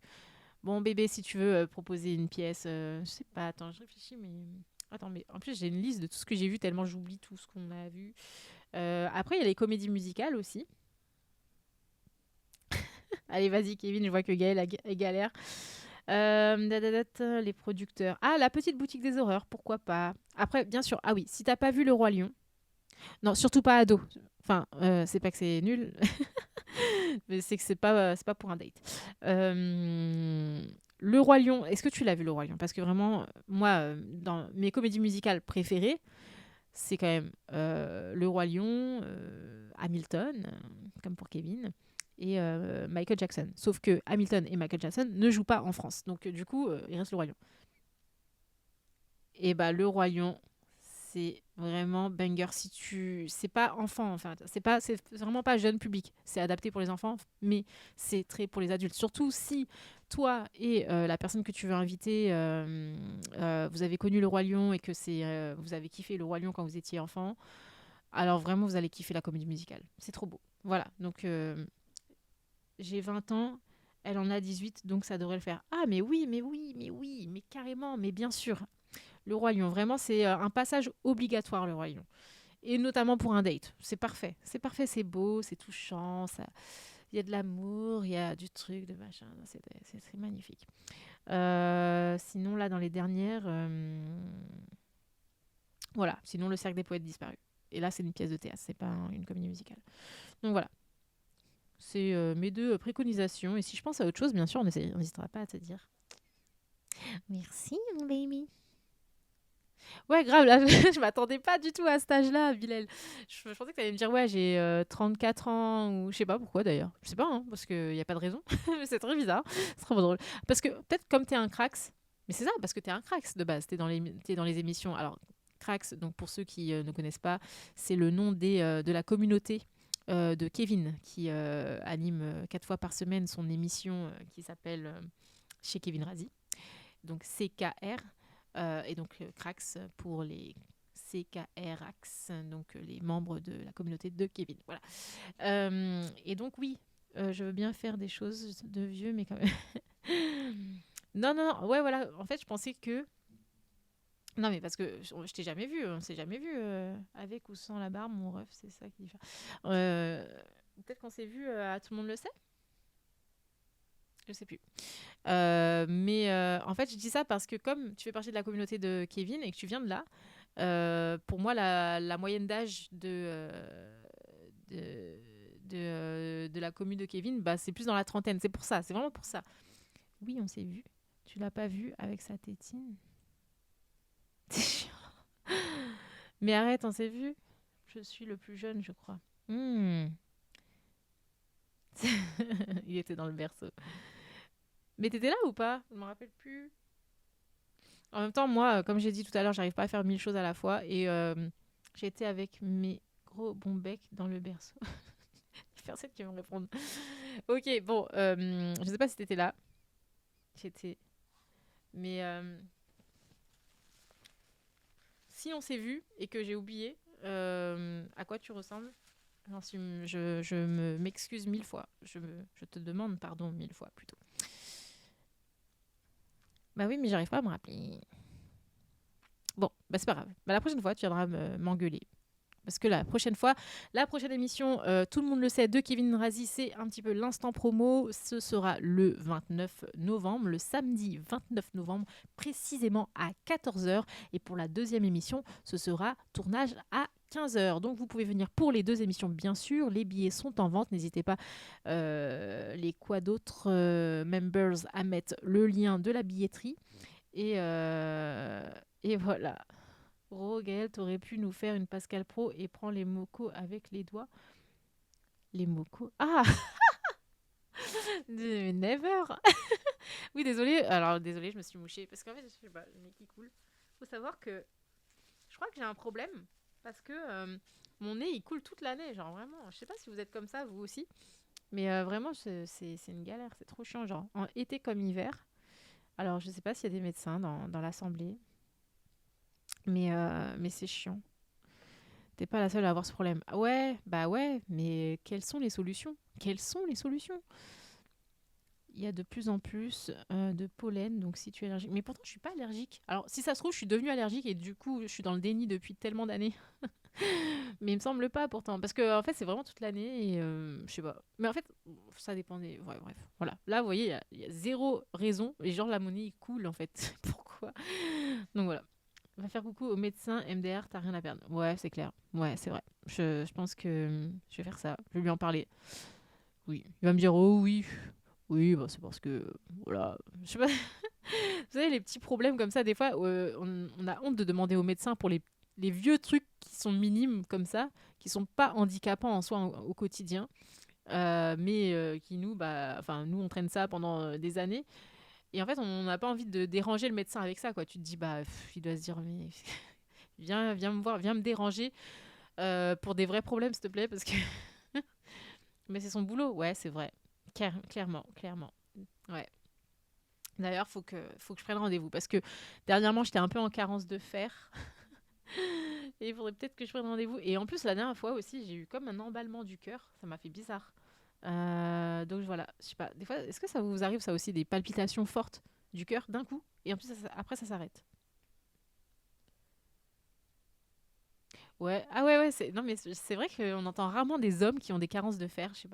Bon bébé, si tu veux proposer une pièce, je sais pas. Attends, je réfléchis, mais attends, mais en plus j'ai une liste de tout ce que j'ai vu tellement j'oublie tout ce qu'on a vu. Après, il y a les comédies musicales aussi. Allez, vas-y, Kevin, je vois que Gaël galère. Les producteurs. Ah, la petite boutique des horreurs, pourquoi pas. Après, bien sûr, ah oui, si t'as pas vu Le Roi Lion, non, surtout pas ado. Enfin, c'est pas que c'est nul, mais c'est que c'est pas pour un date. Le Roi Lion, est-ce que tu l'as vu, Le Roi Lion? Parce que vraiment, moi, dans mes comédies musicales préférées, c'est quand même Le Roi Lion, Hamilton, comme pour Kevin, et Michael Jackson. Sauf que Hamilton et Michael Jackson ne jouent pas en France. Donc du coup, il reste Le Roi Lion. Et bah Le Roi Lion, c'est vraiment banger. Si tu, c'est pas enfant, enfin, c'est vraiment pas jeune public. C'est adapté pour les enfants, mais c'est très pour les adultes. Surtout si toi et la personne que tu veux inviter, vous avez connu Le Roi Lion et que vous avez kiffé Le Roi Lion quand vous étiez enfant. Alors vraiment, vous allez kiffer la comédie musicale. C'est trop beau. Voilà. Donc j'ai 20 ans, elle en a 18, donc ça devrait le faire. Ah, mais oui, mais carrément, mais bien sûr. Le Roi Lion, vraiment, c'est un passage obligatoire, Le Roi Lion. Et notamment pour un date. C'est parfait, c'est beau, c'est touchant, il y a de l'amour, il y a du truc, de machin. C'est magnifique. Sinon, là, dans les dernières... Voilà, sinon, Le Cercle des Poètes Disparus. Et là, c'est une pièce de théâtre, c'est pas une comédie musicale. Donc voilà. C'est mes deux préconisations. Et si je pense à autre chose, bien sûr, on n'hésitera pas à te dire. Merci, mon baby. Ouais, grave, là, je m'attendais pas du tout à cet âge-là, Bilal. Je pensais que tu allais me dire, ouais, j'ai 34 ans, ou je sais pas pourquoi d'ailleurs. Je sais pas, hein, parce qu'il n'y a pas de raison. Mais c'est très bizarre, c'est trop drôle. Parce que peut-être comme t'es un Crax, mais c'est ça, parce que t'es un Crax de base, t'es dans les émissions. Alors, Crax, donc pour ceux qui ne connaissent pas, c'est le nom de la communauté de Kevin, qui anime 4 fois par semaine son émission qui s'appelle Chez Kevin Razi. Donc CKR. Et donc Crax pour les CKRax, donc les membres de la communauté de Kevin. Voilà. Et donc oui, je veux bien faire des choses de vieux, mais quand même... non, ouais, voilà. En fait, je pensais que... Non, mais parce que je t'ai jamais vu, on s'est jamais vu avec ou sans la barbe, mon ref, c'est ça qui fait. Peut-être qu'on s'est vu à Tout le monde le sait. Je sais plus. Mais en fait, je dis ça parce que comme tu fais partie de la communauté de Kevin et que tu viens de là, pour moi, la moyenne d'âge de la commune de Kevin, bah, c'est plus dans la trentaine. C'est pour ça, c'est vraiment pour ça. Oui, on s'est vu. Tu l'as pas vu avec sa tétine? C'est chiant. Mais arrête, on s'est vu. Je suis le plus jeune, je crois. Il était dans le berceau. Mais t'étais là ou pas? Je me rappelle plus. En même temps, moi, comme j'ai dit tout à l'heure, j'arrive pas à faire 1000 choses à la fois. Et j'étais avec mes gros bons becs dans le berceau. Personne qui va me répondre. Ok, bon, je sais pas si t'étais là. J'étais. Mais si on s'est vu et que j'ai oublié, à quoi tu ressembles? Je m'excuse 1000 fois. Je te demande pardon 1000 fois plutôt. Bah oui, mais j'arrive pas à me rappeler. Bon, bah c'est pas grave. Bah la prochaine fois, tu viendras m'engueuler. Parce que la prochaine émission, tout le monde le sait, de Kevin Razi, c'est un petit peu l'instant promo. Ce sera le 29 novembre, le samedi 29 novembre, précisément à 14h. Et pour la deuxième émission, ce sera tournage à 15h. Donc vous pouvez venir pour les 2 émissions, bien sûr. Les billets sont en vente. N'hésitez pas, les quoi d'autres members, à mettre le lien de la billetterie. Et voilà. Gaël, t'aurais pu nous faire une Pascal Pro et prends les mocos avec les doigts. Les mocos. Ah Never. Oui, désolée. Alors, désolée, je me suis mouchée. Parce qu'en fait, je sais pas, le nez qui coule. Faut savoir que je crois que j'ai un problème. Parce que mon nez, il coule toute l'année. Genre, vraiment. Je sais pas si vous êtes comme ça, vous aussi. Mais vraiment, c'est une galère. C'est trop chiant. Genre, en été comme hiver. Alors, je sais pas s'il y a des médecins dans l'assemblée. Mais c'est chiant. T'es pas la seule à avoir ce problème. Ah ouais, bah ouais, mais quelles sont les solutions? Quelles sont les solutions? Il y a de plus en plus de pollen, donc si tu es allergique. Mais pourtant, je suis pas allergique. Alors, si ça se trouve, je suis devenue allergique et du coup, je suis dans le déni depuis tellement d'années. Mais il me semble pas pourtant. Parce que, en fait, c'est vraiment toute l'année et je sais pas. Mais en fait, ça dépend des. Ouais, bref. Voilà. Là, vous voyez, il y a zéro raison. Et genre, la monnaie, il coule, en fait. Pourquoi? Donc voilà. Va faire coucou au médecin MDR, t'as rien à perdre. Ouais, c'est clair. Ouais, c'est vrai. Je pense que je vais faire ça. Je vais lui en parler. Oui. Il va me dire, oh oui. Oui, bah, c'est parce que. Voilà. Je sais pas. Vous savez, les petits problèmes comme ça, des fois, on a honte de demander au médecin pour les vieux trucs qui sont minimes comme ça, qui sont pas handicapants en soi au quotidien, mais qui nous, nous, on traîne ça pendant des années. Et en fait, on n'a pas envie de déranger le médecin avec ça, quoi. Tu te dis, il doit se dire, mais viens me voir, viens me déranger pour des vrais problèmes, s'il te plaît, parce que. Mais c'est son boulot, ouais, c'est vrai. Clairement. Ouais. D'ailleurs, faut que je prenne rendez-vous, parce que dernièrement, j'étais un peu en carence de fer. Et il faudrait peut-être que je prenne rendez-vous. Et en plus, la dernière fois aussi, j'ai eu comme un emballement du cœur. Ça m'a fait bizarre. Donc voilà, je sais pas. Des fois, est-ce que ça vous arrive ça aussi, des palpitations fortes du cœur d'un coup et en plus après ça s'arrête? Ouais, ah ouais, non mais c'est vrai qu'on entend rarement des hommes qui ont des carences de fer. Je sais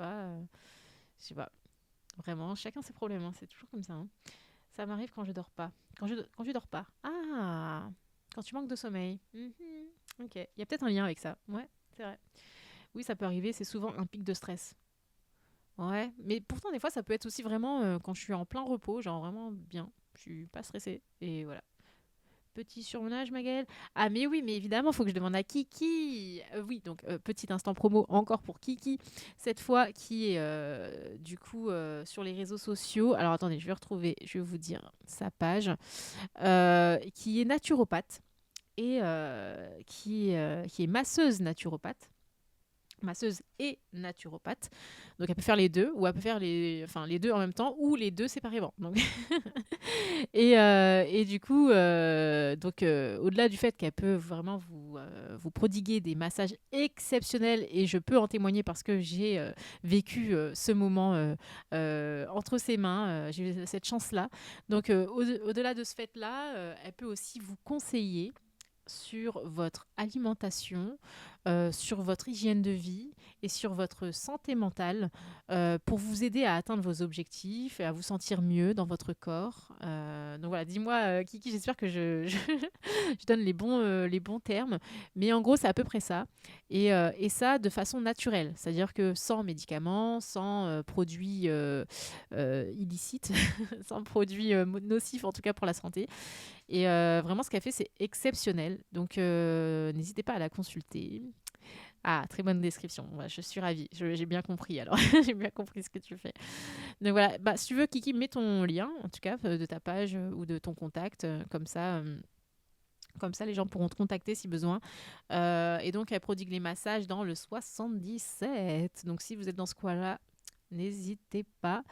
pas. Vraiment, chacun ses problèmes. Hein, c'est toujours comme ça. Hein. Ça m'arrive quand je dors pas. Quand je dors pas. Ah, quand tu manques de sommeil. Mhm. Ok, il y a peut-être un lien avec ça. Ouais, c'est vrai. Oui, ça peut arriver. C'est souvent un pic de stress. Ouais, mais pourtant, des fois, ça peut être aussi vraiment quand je suis en plein repos, genre vraiment bien. Je suis pas stressée. Et voilà. Petit surmenage, Magali. Ah, mais oui, mais évidemment, il faut que je demande à Kiki. Oui, donc petit instant promo encore pour Kiki. Cette fois, qui est du coup sur les réseaux sociaux. Alors attendez, je vais retrouver, je vais vous dire sa page. Qui est naturopathe et qui est masseuse naturopathe. Masseuse et naturopathe. Donc elle peut faire les deux, ou elle peut faire les deux en même temps, ou les deux séparément. Donc et du coup, au-delà du fait qu'elle peut vraiment vous prodiguer des massages exceptionnels, et je peux en témoigner parce que j'ai vécu ce moment entre ses mains, j'ai eu cette chance-là. Donc au-delà de ce fait-là, elle peut aussi vous conseiller sur votre alimentation, sur votre hygiène de vie et sur votre santé mentale pour vous aider à atteindre vos objectifs et à vous sentir mieux dans votre corps. Donc voilà, dis-moi Kiki, j'espère que je donne les bons termes, mais en gros c'est à peu près ça. Et ça de façon naturelle, c'est-à-dire que sans médicaments, sans produits illicites, sans produits nocifs en tout cas pour la santé. Et vraiment, ce qu'elle fait, c'est exceptionnel. Donc, n'hésitez pas à la consulter. Ah, très bonne description. Ouais, je suis ravie. J'ai bien compris, alors. J'ai bien compris ce que tu fais. Donc, voilà. Si tu veux, Kiki, mets ton lien, en tout cas, de ta page ou de ton contact. Comme ça, les gens pourront te contacter si besoin. Et donc, elle prodigue les massages dans le 77. Donc, si vous êtes dans ce coin-là, n'hésitez pas.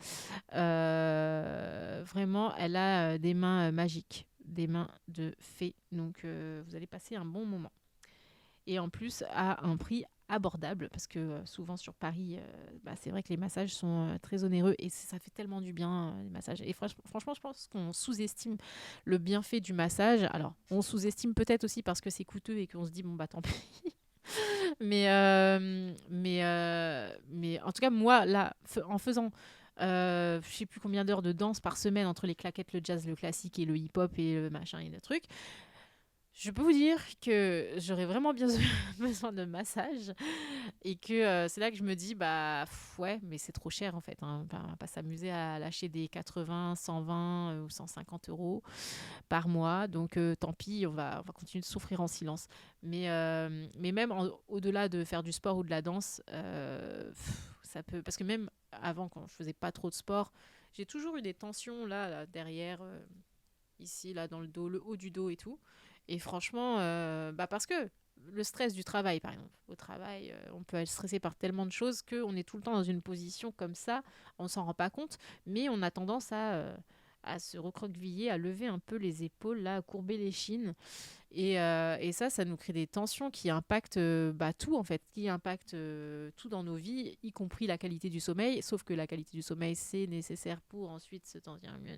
Vraiment, elle a des mains magiques. Des mains de fée, donc vous allez passer un bon moment. Et en plus, à un prix abordable, parce que souvent sur Paris, c'est vrai que les massages sont très onéreux et ça fait tellement du bien, les massages. Et franchement, je pense qu'on sous-estime le bienfait du massage. Alors, on sous-estime peut-être aussi parce que c'est coûteux et qu'on se dit, bon, tant pis. Mais en tout cas, moi, là, en faisant je sais plus combien d'heures de danse par semaine entre les claquettes, le jazz, le classique et le hip-hop et le machin et le truc, je peux vous dire que j'aurais vraiment bien besoin de massage et que c'est là que je me dis, ouais, mais c'est trop cher en fait. Hein. Enfin, on va pas s'amuser à lâcher des 80, 120 ou 150 euros par mois. Donc tant pis, on va continuer de souffrir en silence. Mais même au-delà de faire du sport ou de la danse, ça peut... Parce que même avant, quand je faisais pas trop de sport, j'ai toujours eu des tensions là derrière, ici, là, dans le dos, le haut du dos et tout. Et franchement, parce que le stress du travail, par exemple. Au travail, on peut être stressé par tellement de choses qu'on est tout le temps dans une position comme ça. On ne s'en rend pas compte, mais on a tendance à se recroqueviller, à lever un peu les épaules, là, à courber les chines. Et ça nous crée des tensions qui impactent tout, en fait, qui impactent tout dans nos vies, y compris la qualité du sommeil. Sauf que la qualité du sommeil, c'est nécessaire pour ensuite se sentir mieux.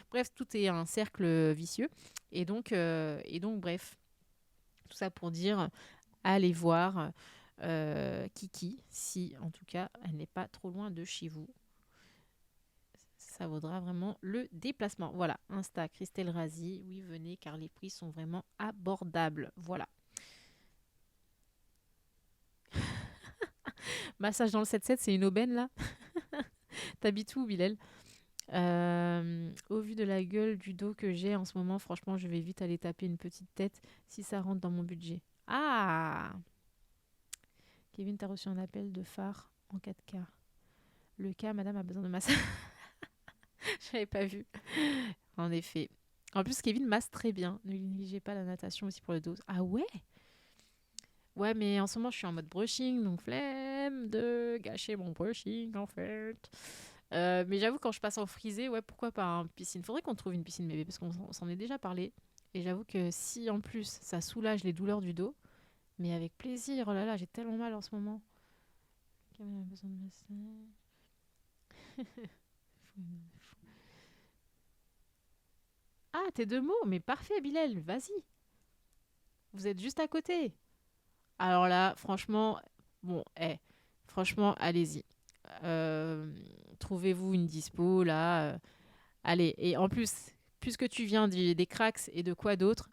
Bref, tout est un cercle vicieux. Et donc, bref, tout ça pour dire, allez voir Kiki, si en tout cas, elle n'est pas trop loin de chez vous. Ça vaudra vraiment le déplacement. Voilà, Insta, Christelle Razi. Oui, venez, car les prix sont vraiment abordables. Voilà. Massage dans le 7-7, c'est une aubaine, là. T'habites où, Bilal? Au vu de la gueule du dos que j'ai en ce moment, franchement, je vais vite aller taper une petite tête si ça rentre dans mon budget. Ah! Kevin, t'as reçu un appel de phare en 4K. Le cas, madame a besoin de massage. Je n'avais pas vu. En effet. En plus, Kevin masse très bien. Ne négligez pas la natation aussi pour le dos. Ah ouais? Ouais, mais en ce moment, je suis en mode brushing, donc flemme de gâcher mon brushing, en fait. Mais j'avoue, quand je passe en frisé, ouais, pourquoi pas une piscine? Faudrait qu'on trouve une piscine bébé, parce qu'on s'en est déjà parlé. Et j'avoue que si, en plus, ça soulage les douleurs du dos, mais avec plaisir. Oh là là, j'ai tellement mal en ce moment. Kevin a besoin de massage. Ah, t'es deux mots, mais parfait, Bilal, vas-y. Vous êtes juste à côté. Alors là, franchement, franchement, allez-y. Trouvez-vous une dispo, là. Allez, et en plus, puisque tu viens des cracks et de quoi d'autre,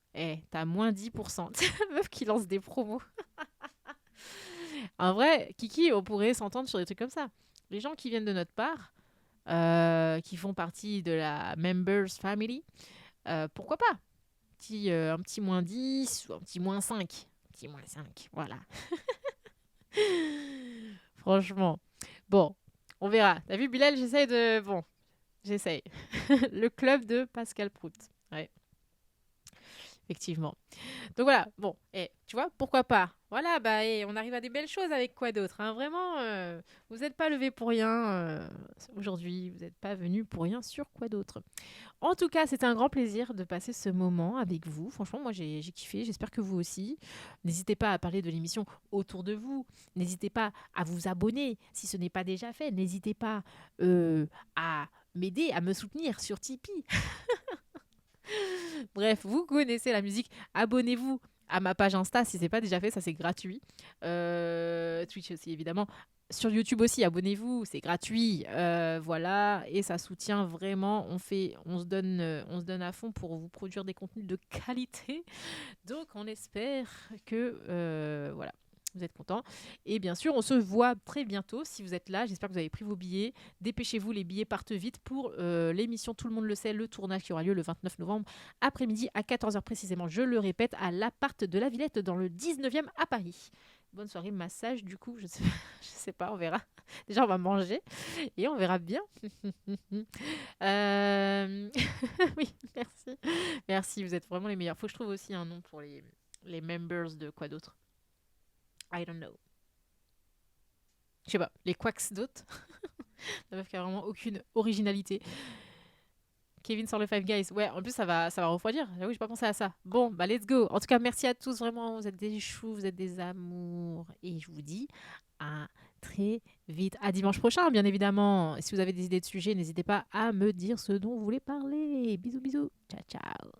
t'as moins 10%. Meuf qui lance des promos. En vrai, Kiki, on pourrait s'entendre sur des trucs comme ça. Les gens qui viennent de notre part, qui font partie de la Members Family, pourquoi pas un petit moins 10 ou un petit moins 5. Un petit moins 5, voilà. Franchement. Bon, on verra. T'as vu, Bilal, j'essaye de... Bon, j'essaye. Le club de Pascal Prout. Ouais. Effectivement. Donc voilà, bon, tu vois, pourquoi pas? Voilà, on arrive à des belles choses avec quoi d'autre, hein. Vraiment, vous n'êtes pas levé pour rien aujourd'hui, vous n'êtes pas venu pour rien sur quoi d'autre. En tout cas, c'était un grand plaisir de passer ce moment avec vous. Franchement, moi, j'ai kiffé, j'espère que vous aussi. N'hésitez pas à parler de l'émission autour de vous. N'hésitez pas à vous abonner si ce n'est pas déjà fait. N'hésitez pas à m'aider, à me soutenir sur Tipeee. Bref, vous connaissez la musique. Abonnez-vous à ma page Insta si ce n'est pas déjà fait, ça c'est gratuit. Twitch aussi évidemment. Sur YouTube aussi, abonnez-vous, c'est gratuit. Voilà, et ça soutient vraiment. On se donne à fond pour vous produire des contenus de qualité. Donc on espère que voilà. Vous êtes contents. Et bien sûr, on se voit très bientôt. Si vous êtes là, j'espère que vous avez pris vos billets. Dépêchez-vous, les billets partent vite pour l'émission Tout le monde le sait, le tournage qui aura lieu le 29 novembre après-midi à 14h précisément. Je le répète, à l'appart de la Villette dans le 19e à Paris. Bonne soirée, massage du coup. Je sais pas, on verra. Déjà, on va manger et on verra bien. Oui, merci. Merci, vous êtes vraiment les meilleurs. Faut que je trouve aussi un nom pour les members de quoi d'autre. I don't know. Je sais pas, les quacks d'autres. La meuf qui a vraiment aucune originalité. Kevin sur le Five Guys. Ouais, en plus, ça va refroidir. J'avoue, j'ai pas pensé à ça. Bon, let's go. En tout cas, merci à tous. Vraiment, vous êtes des choux, vous êtes des amours. Et je vous dis à très vite. À dimanche prochain, bien évidemment. Et si vous avez des idées de sujets, n'hésitez pas à me dire ce dont vous voulez parler. Bisous, bisous. Ciao, ciao.